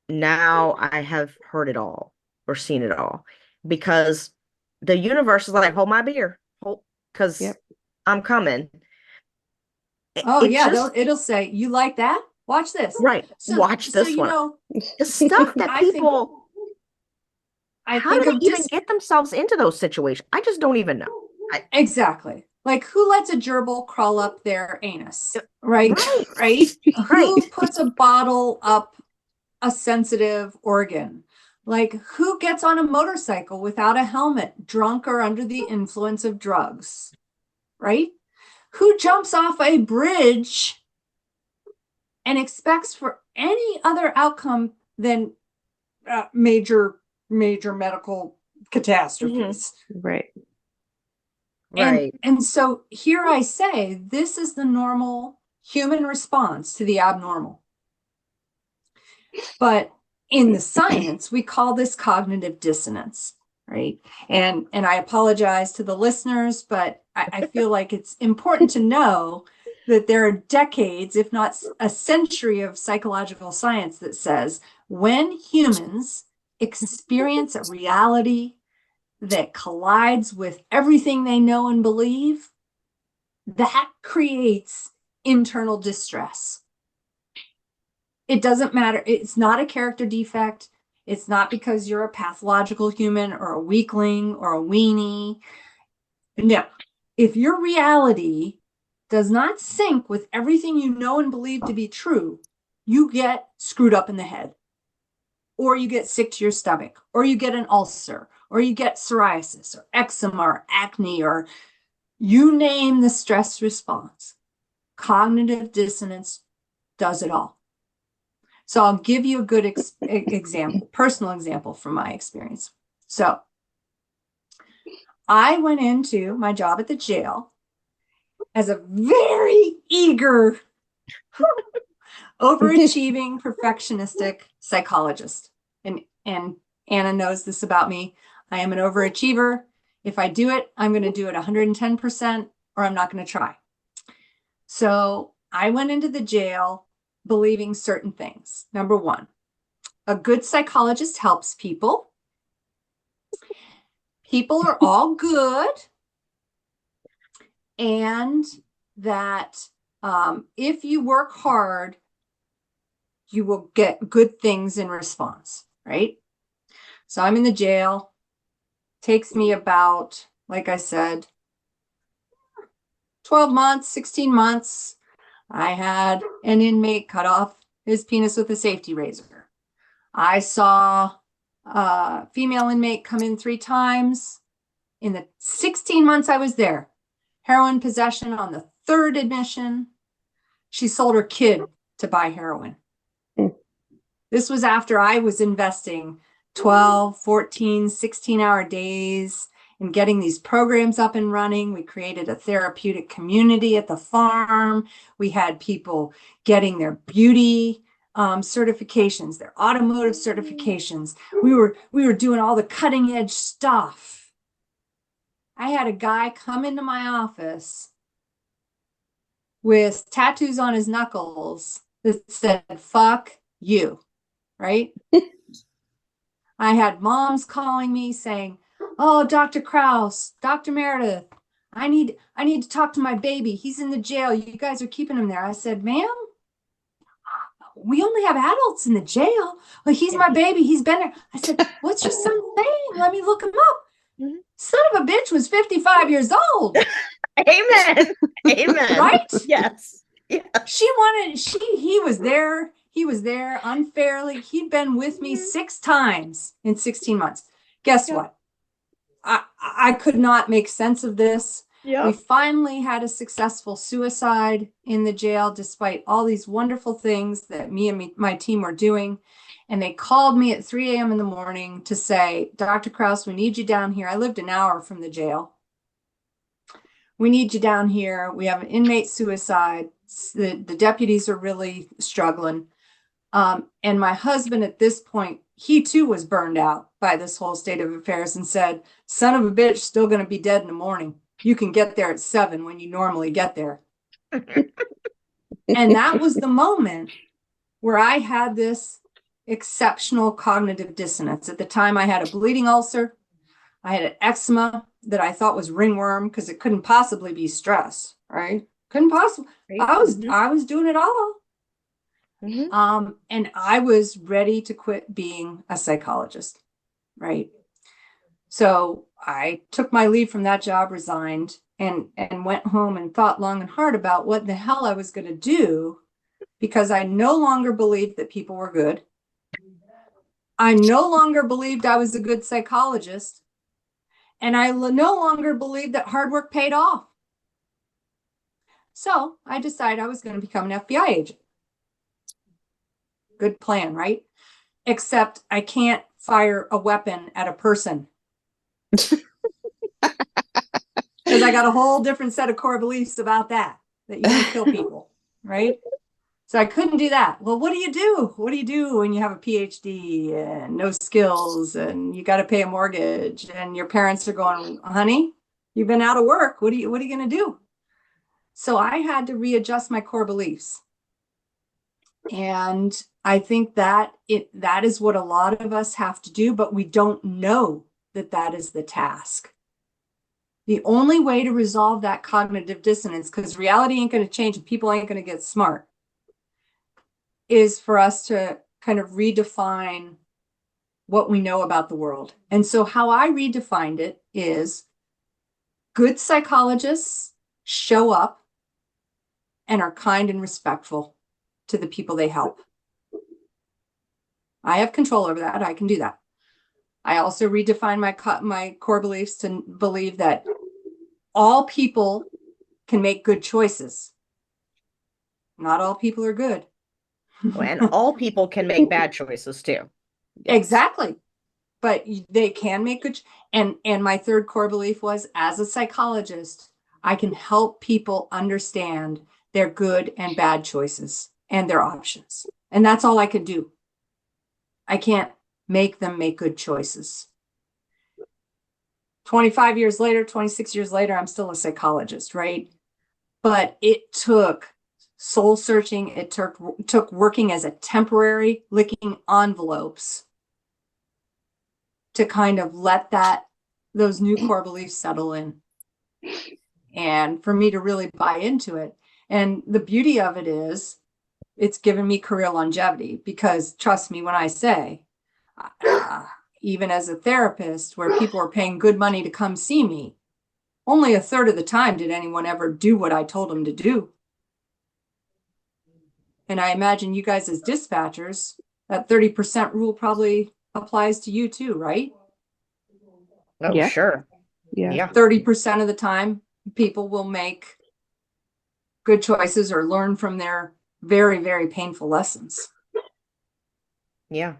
now I have heard it all or seen it all, because the universe is like, hold my beer, because I'm coming. Oh, yeah, it'll say, you like that? Watch this. Right. Watch this one. The stuff that people, how do they even get themselves into those situations? I just don't even know. Exactly. Like, who lets a gerbil crawl up their anus? Right? Right. Who puts a bottle up a sensitive organ? Like, who gets on a motorcycle without a helmet, drunk or under the influence of drugs? Right? Who jumps off a bridge and expects for any other outcome than major medical catastrophes? Right. And so here I say, this is the normal human response to the abnormal. But in the science, we call this cognitive dissonance, right? And I apologize to the listeners, but I feel like it's important to know that there are decades, if not a century, of psychological science that says when humans experience a reality that collides with everything they know and believe, that creates internal distress. It doesn't matter. It's not a character defect. It's not because you're a pathological human or a weakling or a weenie. No. If your reality does not sync with everything you know and believe to be true, you get screwed up in the head, or you get sick to your stomach, or you get an ulcer, or you get psoriasis or eczema or acne, or you name the stress response. Cognitive dissonance does it all. So I'll give you a good example, personal example from my experience. So I went into my job at the jail as a very eager, overachieving, perfectionistic psychologist. And Anna knows this about me. I am an overachiever. If I do it, I'm going to do it 110%, or I'm not going to try. So I went into the jail believing certain things. Number one, a good psychologist helps people. People are all good. And that if you work hard, you will get good things in response, right? So I'm in the jail. Takes me about, like I said, 12 months, 16 months. I had an inmate cut off his penis with a safety razor. I saw a female inmate come in 3 times. In the 16 months I was there, heroin possession on the 3rd admission. She sold her kid to buy heroin. This was after I was investing 12, 14, 16-hour days in getting these programs up and running. We created a therapeutic community at the farm. We had people getting their beauty certifications, their automotive certifications. We were doing all the cutting edge stuff. I had a guy come into my office with tattoos on his knuckles that said, "Fuck you," right? I had moms calling me saying, "Oh, Dr. Krause, Dr. Meredith, I need to talk to my baby. He's in the jail. You guys are keeping him there." I said, "Ma'am, we only have adults in the jail." "Well, he's my baby. He's been there." I said, "What's your son saying? Let me look him up." Mm-hmm. Son of a bitch was 55 years old. Amen. Amen. Right? Yes. Yeah. He was there unfairly. He'd been with me 6 times in 16 months. Guess what? I could not make sense of this. Yep. We finally had a successful suicide in the jail, despite all these wonderful things that me and my team were doing. And they called me at 3 a.m. in the morning to say, "Dr. Krause, we need you down here." I lived an hour from the jail. "We need you down here. We have an inmate suicide. The deputies are really struggling." And my husband at this point, he too was burned out by this whole state of affairs and said, "Son of a bitch, still going to be dead in the morning. You can get there at 7 when you normally get there." And that was the moment where I had this exceptional cognitive dissonance. At the time, I had a bleeding ulcer. I had an eczema that I thought was ringworm because it couldn't possibly be stress, right? Couldn't possibly. Right. I was doing it all. And I was ready to quit being a psychologist, right? So I took my leave from that job, resigned, and went home and thought long and hard about what the hell I was going to do, because I no longer believed that people were good. I no longer believed I was a good psychologist. And I no longer believed that hard work paid off. So I decided I was going to become an FBI agent. Good plan, right? Except I can't fire a weapon at a person. Because I got a whole different set of core beliefs about that you don't kill people, right? So I couldn't do that. Well, what do you do? What do you do when you have a PhD and no skills and you got to pay a mortgage and your parents are going, honey, you've been out of work. What are you going to do? So I had to readjust my core beliefs. And I think that is what a lot of us have to do, but we don't know that is the task. The only way to resolve that cognitive dissonance, because reality ain't going to change and people ain't going to get smart, is for us to kind of redefine what we know about the world. And so how I redefined it is good psychologists show up and are kind and respectful to the people they help. I have control over that. I can do that. I also redefine my core beliefs to believe that all people can make good choices. Not all people are good. And all people can make bad choices too. Yes. Exactly. But they can make good. And my third core belief was, as a psychologist, I can help people understand their good and bad choices and their options. And that's all I could do. I can't make them make good choices. 25 years later, 26 years later, I'm still a psychologist, right? But it took soul searching. It took working as a temporary licking envelopes to kind of let those new core beliefs settle in. And for me to really buy into it. And the beauty of it is it's given me career longevity, because trust me when I say, even as a therapist where people are paying good money to come see me, only a third of the time did anyone ever do what I told them to do. And I imagine you guys as dispatchers, that 30% rule probably applies to you too, right? Oh, yeah. Sure. Yeah. 30% of the time, people will make good choices or learn from their very, very painful lessons. Yeah.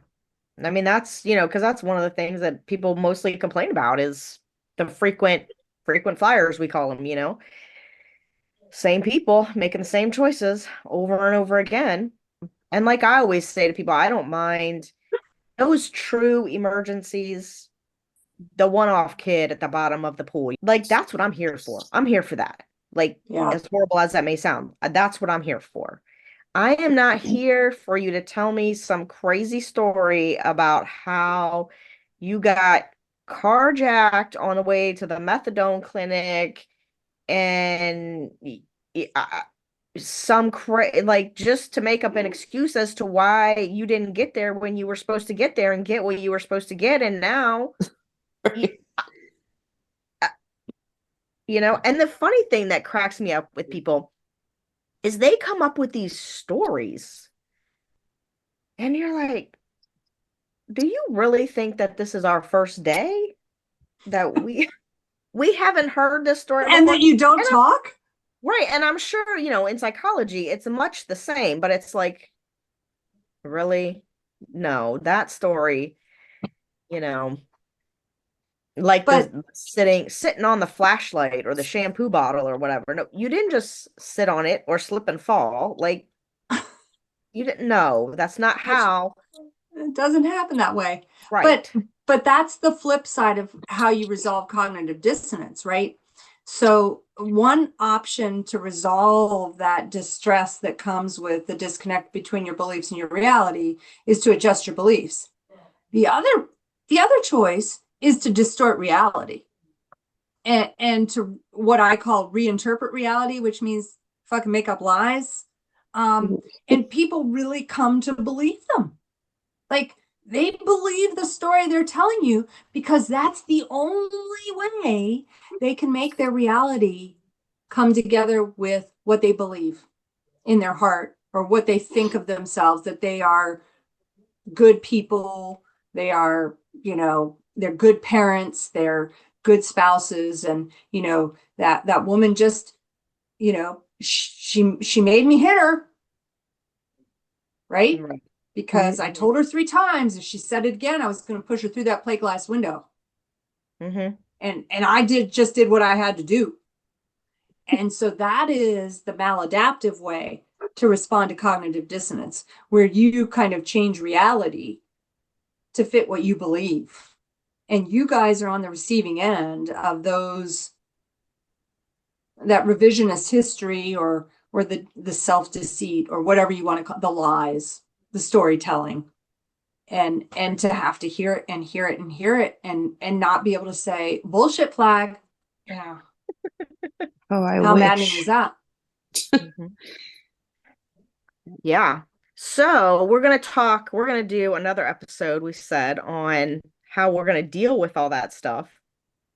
I mean, that's, because that's one of the things that people mostly complain about is the frequent flyers, we call them, same people making the same choices over and over again. And like I always say to people, I don't mind those true emergencies, the one-off kid at the bottom of the pool. Like, that's what I'm here for. I'm here for that. Like, as horrible as that may sound, that's what I'm here for. I am not here for you to tell me some crazy story about how you got carjacked on the way to the methadone clinic and like just to make up an excuse as to why you didn't get there when you were supposed to get there and get what you were supposed to get. And now, and the funny thing that cracks me up with people is they come up with these stories and you're like, do you really think that this is our first day? That we haven't heard this story and before? That you don't talk? Right. And I'm sure, in psychology, it's much the same, but it's like, really? No, that story, like sitting on the flashlight or the shampoo bottle or whatever. No, you didn't just sit on it or slip and fall. Like, you didn't know. That's not how. It doesn't happen that way. Right. But that's the flip side of how you resolve cognitive dissonance, right? So one option to resolve that distress that comes with the disconnect between your beliefs and your reality is to adjust your beliefs. The other choice is to distort reality. and to what I call reinterpret reality, which means fucking make up lies. And people really come to believe them. Like, they believe the story they're telling you because that's the only way they can make their reality come together with what they believe in their heart, or what they think of themselves, that they are good people, they are, they're good parents, they're good spouses. And, that woman just, she made me hit her, right? Right. Because I told her 3 times, if she said it again, I was going to push her through that plate glass window. Mm-hmm. And I just did what I had to do. And so that is the maladaptive way to respond to cognitive dissonance, where you kind of change reality to fit what you believe. And you guys are on the receiving end of that revisionist history, or the self-deceit, or whatever you want to call the lies, the storytelling. And to have to hear it and hear it and hear it, and not be able to say bullshit flag. Yeah. Oh, I How wish. maddening is that? Mm-hmm. Yeah. So we're going to do another episode, we said, on how we're going to deal with all that stuff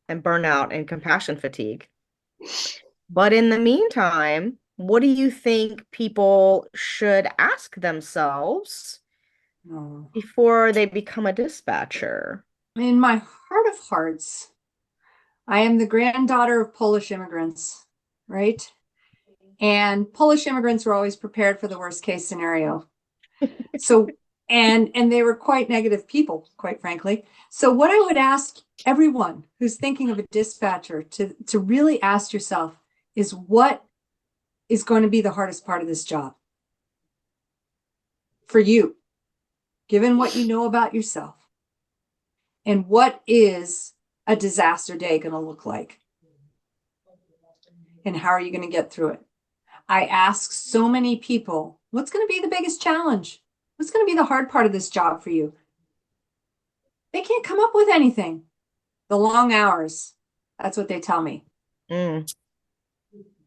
and burnout and compassion fatigue. But in the meantime, what do you think people should ask themselves before they become a dispatcher? In my heart of hearts, I am the granddaughter of Polish immigrants, right? And Polish immigrants were always prepared for the worst case scenario. So, and they were quite negative people, quite frankly. So what I would ask everyone who's thinking of a dispatcher to really ask yourself is, what is going to be the hardest part of this job for you, given what you know about yourself? And what is a disaster day going to look like? And how are you going to get through it? I ask so many people, what's going to be the biggest challenge? What's going to be the hard part of this job for you? They can't come up with anything. The long hours. That's what they tell me. Mm.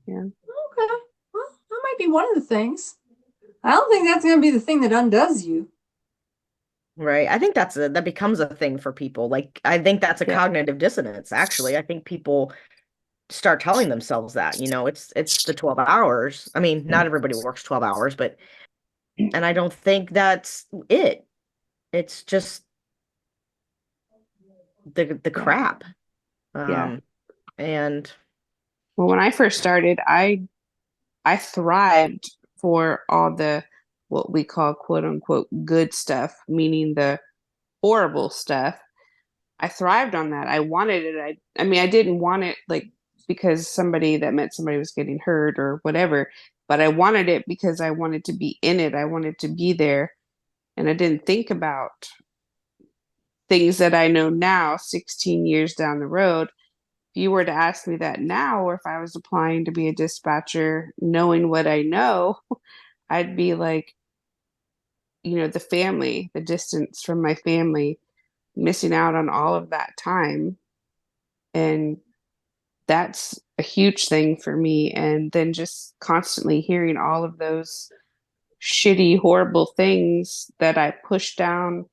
Yeah. Okay. Well, that might be one of the things. I don't think that's going to be the thing that undoes you. Right. I think that becomes a thing for people. Like, I think that's a cognitive dissonance, actually. I think people start telling themselves that, it's the 12 hours. I mean, not everybody works 12 hours, and I don't think that's it. It's just the crap. And well, when I first started, I thrived for all the what we call quote unquote good stuff, meaning the horrible stuff. I thrived on that. I wanted it. I mean, I didn't want it like because somebody was getting hurt or whatever, but I wanted it because I wanted to be in it. I wanted to be there. And I didn't think about things that I know now, 16 years down the road. If you were to ask me that now, or if I was applying to be a dispatcher, knowing what I know, I'd be like, the family, the distance from my family, missing out on all of that time. And that's a huge thing for me. And then just constantly hearing all of those shitty, horrible things that I pushed down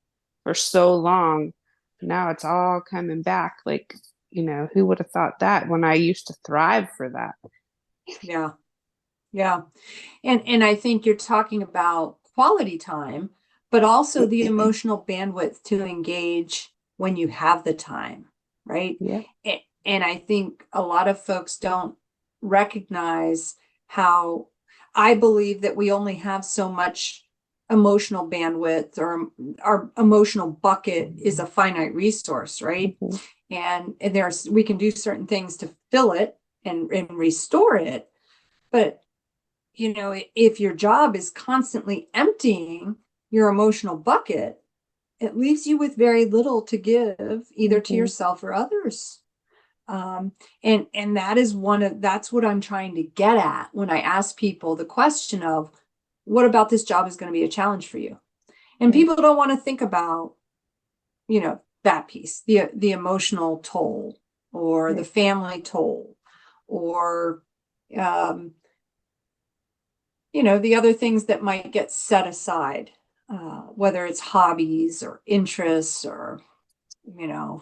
for so long. Now it's all coming back. Like, who would have thought that when I used to thrive for that? Yeah. Yeah. And I think you're talking about quality time, but also the emotional bandwidth to engage when you have the time, right? Yeah. And I think a lot of folks don't recognize how, I believe that we only have so much emotional bandwidth, or our emotional bucket is a finite resource, right? And we can do certain things to fill it and restore it. But if your job is constantly emptying your emotional bucket, it leaves you with very little to give, either to yourself or others. And that's what I'm trying to get at when I ask people the question of, what about this job is going to be a challenge for you? And people don't want to think about, that piece, the emotional toll or the family toll, or the other things that might get set aside, whether it's hobbies or interests or And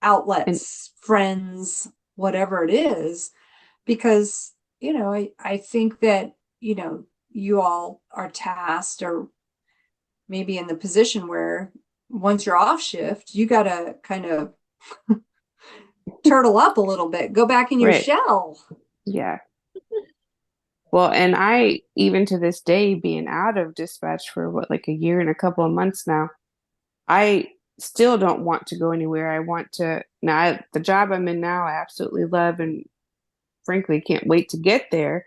outlets, friends, whatever it is, because I think that you all are tasked, or maybe in the position where once you're off shift, you got to kind of turtle up a little bit, go back in your right. shell. Yeah. Well, and I, even to this day, being out of dispatch for like a year and a couple of months now, I still don't want to go anywhere. I want to now. The job I'm in now, I absolutely love, and frankly, can't wait to get there.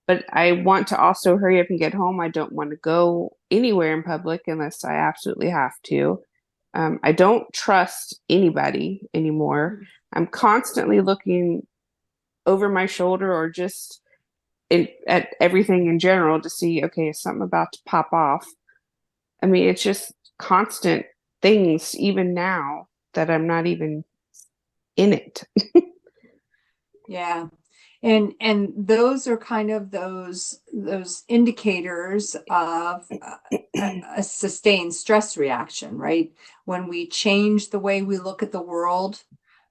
But I want to also hurry up and get home. I don't want to go anywhere in public unless I absolutely have to. I don't trust anybody anymore. I'm constantly looking over my shoulder or just at everything in general to see, okay, is something about to pop off? I mean, it's just constant things, even now that I'm not even in it. Yeah. And those are kind of those indicators of a sustained stress reaction, right? When we change the way we look at the world,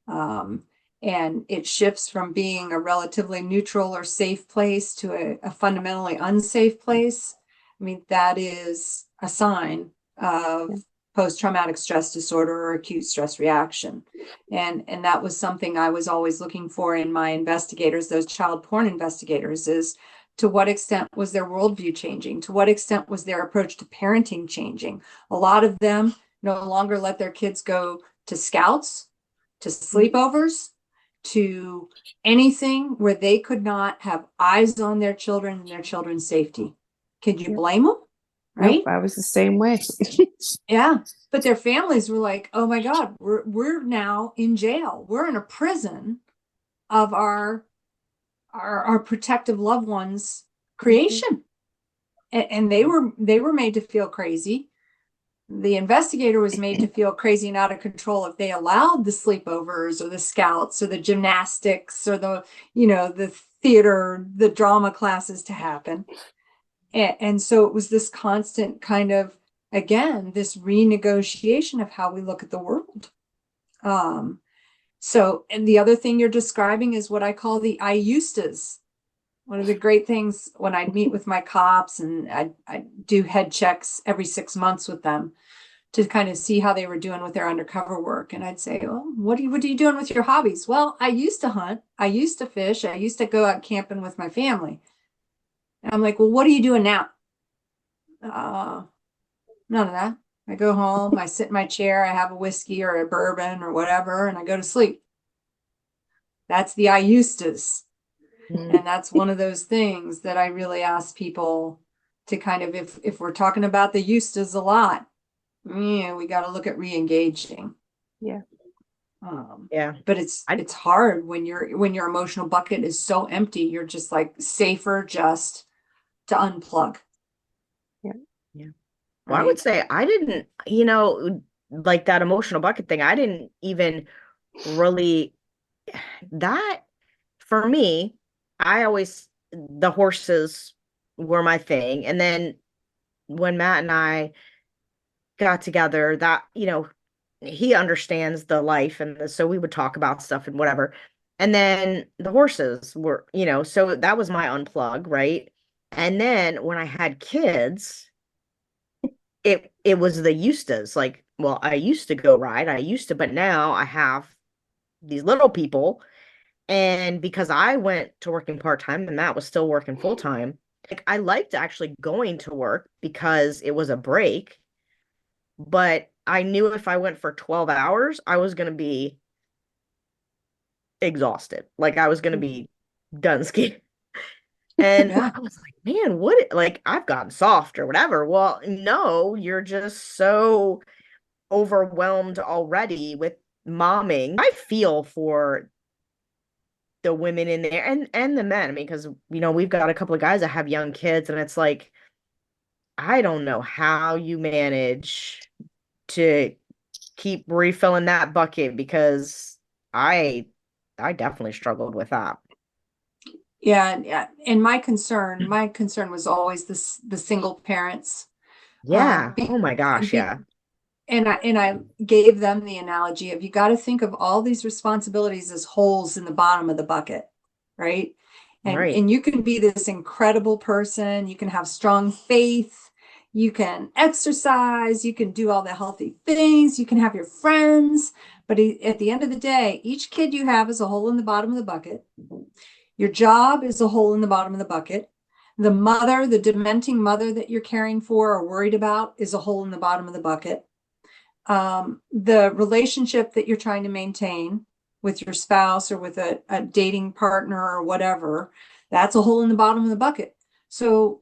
um, and it shifts from being a relatively neutral or safe place to a fundamentally unsafe place. I mean, that is a sign of post-traumatic stress disorder or acute stress reaction. And that was something I was always looking for in my investigators, those child porn investigators, is to what extent was their worldview changing? To what extent was their approach to parenting changing? A lot of them no longer let their kids go to scouts, to sleepovers, to anything where they could not have eyes on their children and their children's safety. Can you blame them? Nope, Right? I was the same way. Yeah. But their families were like, oh my God, we're now in jail. We're in a prison of our protective loved ones' creation. And they were made to feel crazy. The investigator was made to feel crazy and out of control if they allowed the sleepovers or the scouts or the gymnastics or the theater, the drama classes to happen. And so it was this constant kind of, again, this renegotiation of how we look at the world. And the other thing you're describing is what I call the I used to's. One of the great things when I'd meet with my cops, and I'd do head checks every 6 months with them to kind of see how they were doing with their undercover work. And I'd say, well, what are you doing with your hobbies? Well, I used to hunt. I used to fish. I used to go out camping with my family. And I'm like, well, what are you doing now? None of that. I go home, I sit in my chair, I have a whiskey or a bourbon or whatever, and I go to sleep. That's the I used to's. And that's one of those things that I really ask people to kind of, if we're talking about the used to's a lot, we got to look at re-engaging. Yeah. But it's hard when your emotional bucket is so empty. You're just like safer just to unplug. Yeah. Well, I would say I didn't, like that emotional bucket thing, I didn't even really, that for me, the horses were my thing. And then when Matt and I got together, that, he understands the life. And so we would talk about stuff and whatever. And then the horses were, so that was my unplug, right? And then when I had kids, it was the Eustas. Like, well, I used to go ride, but now I have these little people. And because I went to working part-time and Matt was still working full-time, like I liked actually going to work because it was a break. But I knew if I went for 12 hours, I was going to be exhausted. Like I was going to be done skiing. And Yeah. I was like, man, like I've gotten soft or whatever. Well, no, you're just so overwhelmed already with momming. I feel for the women in there and the men. I mean, because we've got a couple of guys that have young kids, and it's like, I don't know how you manage to keep refilling that bucket because I definitely struggled with that. Yeah. And my concern was always the single parents. Yeah. Be, Oh my gosh, be, yeah. and I gave them the analogy of, you got to think of all these responsibilities as holes in the bottom of the bucket, right? Right. And you can be this incredible person, you can have strong faith, you can exercise, you can do all the healthy things, you can have your friends, but at the end of the day, each kid you have is a hole in the bottom of the bucket. Your job is a hole in the bottom of the bucket. The dementing mother that you're caring for or worried about, is a hole in the bottom of the bucket. The relationship that you're trying to maintain with your spouse or with a dating partner or whatever, that's a hole in the bottom of the bucket. So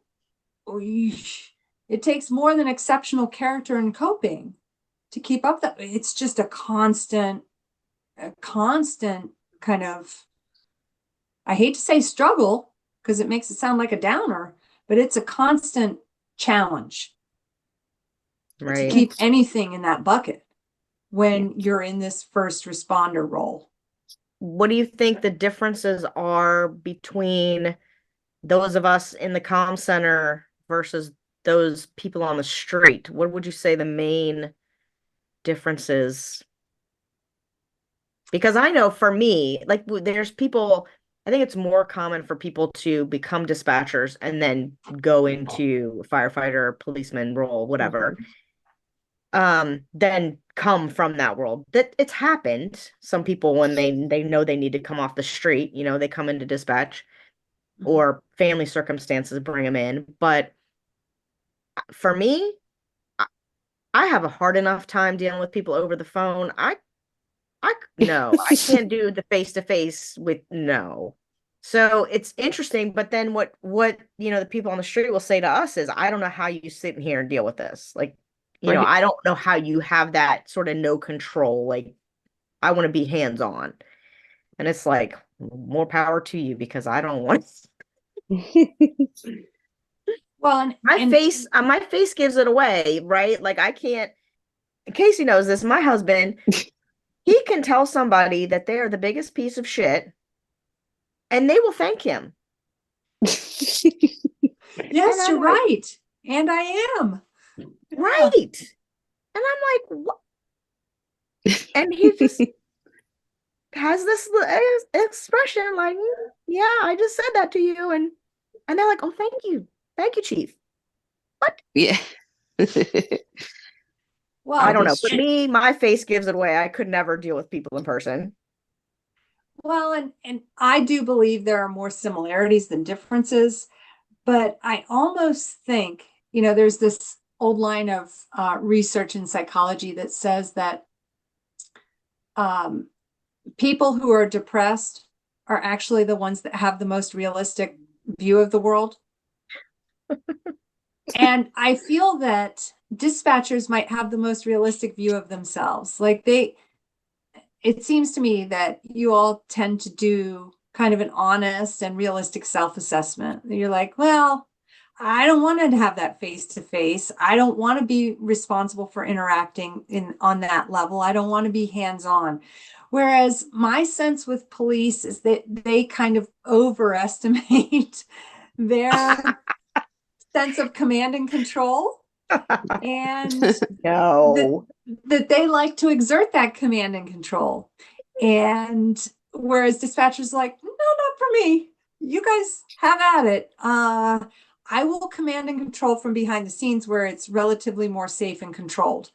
it takes more than exceptional character and coping to keep up that. It's just a constant kind of, I hate to say struggle because it makes it sound like a downer, but it's a constant challenge to Right. keep anything in that bucket when Yeah. you're in this first responder role. What do you think the differences are between those of us in the comm center versus those people on the street? What would you say the main differences? Because I know for me, like there's people, I think it's more common for people to become dispatchers and then go into firefighter, policeman role, whatever, then come from that world. That it's happened. Some people, when they know they need to come off the street, they come into dispatch, or family circumstances bring them in. But for me, I, I have a hard enough time dealing with people over the phone. No, I can't do the face to face with no. So it's interesting, but then what the people on the street will say to us is, I don't know how you sit in here and deal with this. Like, Right. I don't know how you have that sort of no control. Like, I want to be hands on. And it's like, more power to you, because I don't want Well, my face gives it away, right? Like, I can't. Casey knows this. My husband, he can tell somebody that they are the biggest piece of shit, and they will thank him. yes, you're right. And I am. Right. And I'm like, what? And he just has this expression like, yeah, I just said that to you. And they're like, oh, thank you. Thank you, Chief. What? Yeah. Well, I don't know. that's For true. me, my face gives it away. I could never deal with people in person. well, and I do believe there are more similarities than differences, but I almost think, there's this old line of research in psychology that says that um, people who are depressed are actually the ones that have the most realistic view of the world. And I feel that dispatchers might have the most realistic view of themselves. It seems to me that you all tend to do kind of an honest and realistic self-assessment. You're like, well, I don't want to have that face to face. I don't want to be responsible for interacting on that level. I don't want to be hands-on. Whereas my sense with police is that they kind of overestimate their sense of command and control, and that No. they like to exert that command and control. And whereas dispatchers like, no, not for me. You guys have at it. I will command and control from behind the scenes where it's relatively more safe and controlled.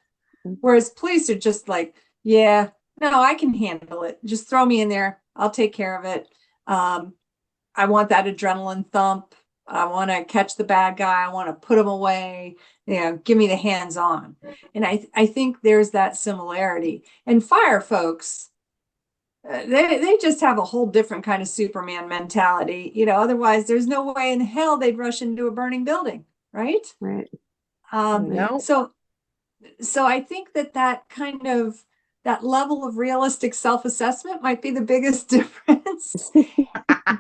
Whereas police are just like, yeah, no, I can handle it. Just throw me in there. I'll take care of it. I want that adrenaline thump. I want to catch the bad guy. I want to put him away. Give me the hands on. And I think there's that similarity. And fire folks, they just have a whole different kind of Superman mentality. Otherwise, there's no way in hell they'd rush into a burning building, right? Right. No. So I think that kind of that level of realistic self-assessment might be the biggest difference.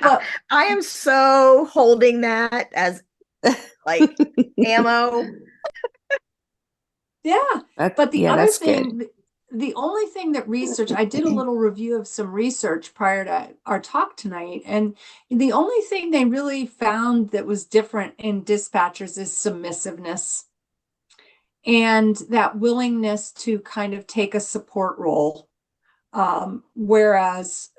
But I am so holding that as like ammo. yeah, but the other that's thing good. the only thing that I did a little review of some research prior to our talk tonight, and the only thing they really found that was different in dispatchers is submissiveness and that willingness to kind of take a support role. Whereas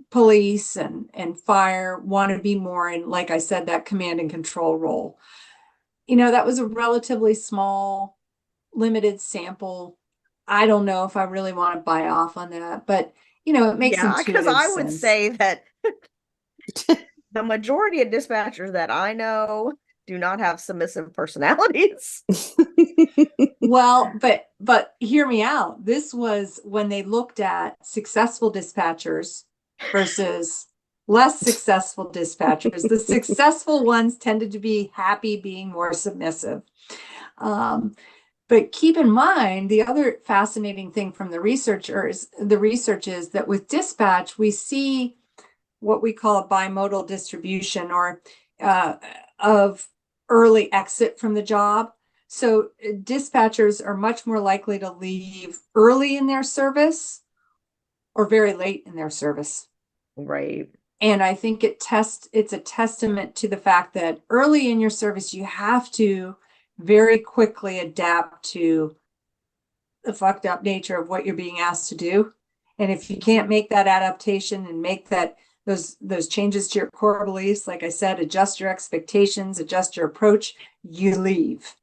police and fire want to be more in, like I said, that command and control role. That was a relatively small, limited sample. I don't know if I really want to buy off on that, but it makes Yeah, because intuitive I would sense. say that the majority of dispatchers that I know do not have submissive personalities. Well, but hear me out. This was when they looked at successful dispatchers versus less successful dispatchers. The successful ones tended to be happy being more submissive. But keep in mind, the other fascinating thing from the research is that with dispatch, we see what we call a bimodal distribution or of early exit from the job. So dispatchers are much more likely to leave early in their service or very late in their service. Right. And I think it's a testament to the fact that early in your service, you have to very quickly adapt to the fucked up nature of what you're being asked to do. And if you can't make that adaptation and make those changes to your core beliefs, like I said, adjust your expectations, adjust your approach, you leave.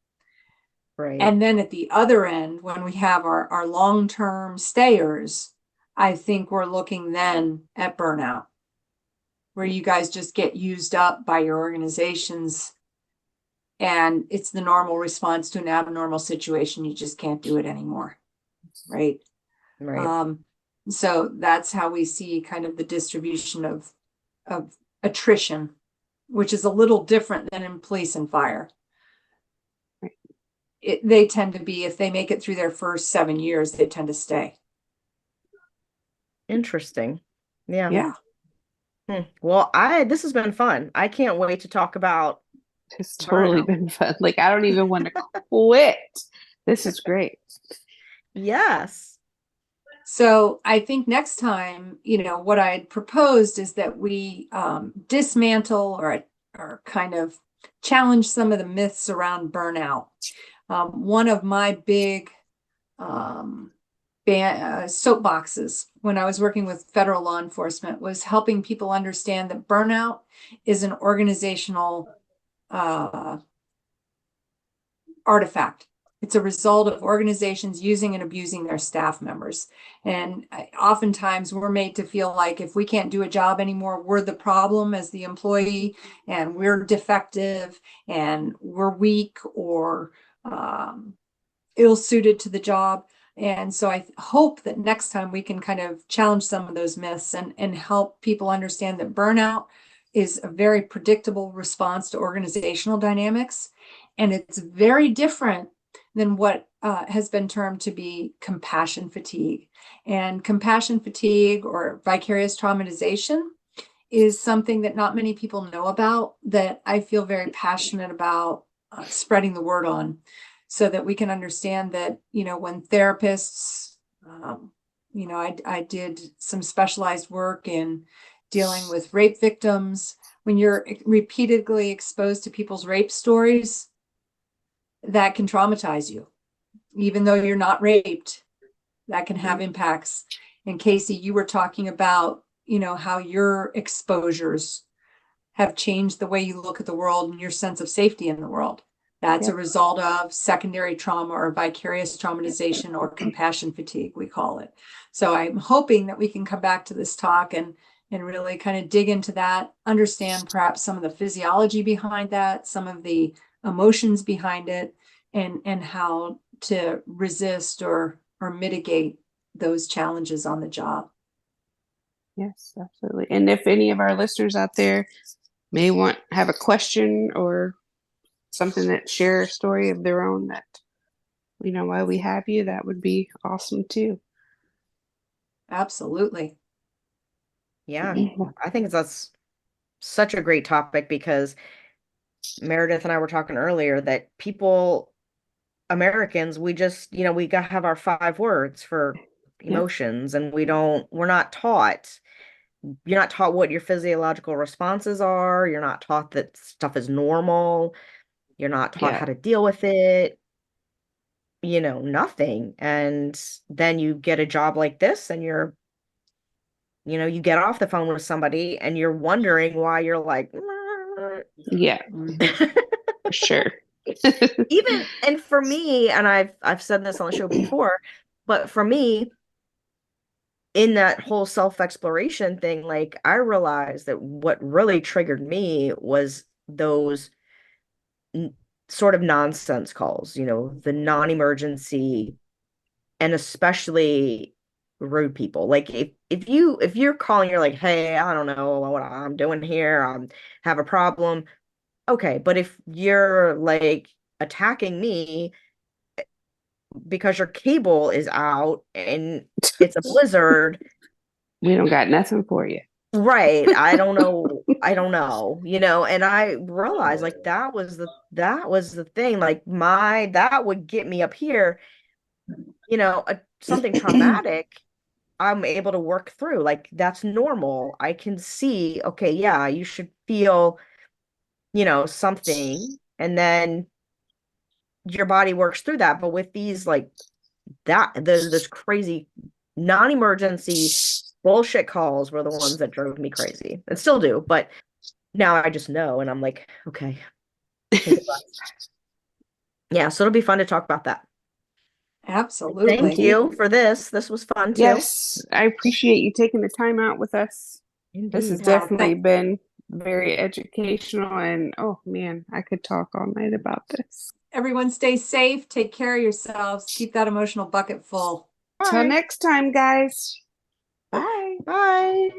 Right. And then at the other end, when we have our long-term stayers, I think we're looking then at burnout, where you guys just get used up by your organizations and it's the normal response to an abnormal situation. You just can't do it anymore. Right. Right. So that's how we see kind of the distribution of attrition, which is a little different than in police and fire. They tend to be, if they make it through their first 7 years, they tend to stay. Interesting. Yeah. Yeah. Well, this has been fun. I can't wait to talk about It's totally burnout. been fun. Like, I don't even want to quit. This is great. Yes. So I think next time, what I had proposed is that we dismantle or kind of challenge some of the myths around burnout. One of my big soapboxes when I was working with federal law enforcement was helping people understand that burnout is an organizational artifact. It's a result of organizations using and abusing their staff members. And oftentimes we're made to feel like if we can't do a job anymore, we're the problem as the employee and we're defective and we're weak or ill-suited to the job. And so I hope that next time we can kind of challenge some of those myths and help people understand that burnout is a very predictable response to organizational dynamics. And it's very different than what has been termed to be compassion fatigue. And compassion fatigue or vicarious traumatization is something that not many people know about, that I feel very passionate about spreading the word on, so that we can understand that, when therapists, I did some specialized work in dealing with rape victims. When you're repeatedly exposed to people's rape stories, that can traumatize you. Even though you're not raped, that can have impacts. And Casey, you were talking about, how your exposures have changed the way you look at the world and your sense of safety in the world. That's a result of secondary trauma or vicarious traumatization or compassion fatigue, we call it. So I'm hoping that we can come back to this talk and really kind of dig into that, understand perhaps some of the physiology behind that, some of the emotions behind it, and how to resist or mitigate those challenges on the job. Yes, absolutely. And if any of our listeners out there may have a question or something that share a story of their own that, while we have you, that would be awesome too. Absolutely. Yeah. I think that's such a great topic because Meredith and I were talking earlier that Americans, we just, we got to have our 5 words for emotions, and we're not taught. You're not taught what your physiological responses are. You're not taught that stuff is normal. You're not taught how to deal with it. Nothing. And then you get a job like this, and you get off the phone with somebody and you're wondering why you're like, Yeah, for sure. and for me, and I've said this on the show before, but for me, in that whole self-exploration thing, like I realized that what really triggered me was those sort of nonsense calls, the non-emergency, and especially rude people. Like if you're calling, you're like, hey, I don't know what I'm doing here. Have a problem. Okay, but if you're like attacking me because your cable is out and it's a blizzard, We don't got nothing for you. right? I don't know. And I realized like that was the thing. Like that would get me up here, something traumatic. I'm able to work through. Like that's normal. I can see, okay, yeah, you should feel, something, and then your body works through that. But with these like this crazy non-emergency bullshit calls were the ones that drove me crazy and still do. But now I just know, and I'm like, okay, take a breath. Yeah, so it'll be fun to talk about that. Absolutely. Thank you for this. This was fun too. Yes, I appreciate you taking the time out with us. Indeed. This has definitely been very educational, and oh man, I could talk all night about this. Everyone stay safe, take care of yourselves, keep that emotional bucket full. Till next time, guys. Bye. Bye.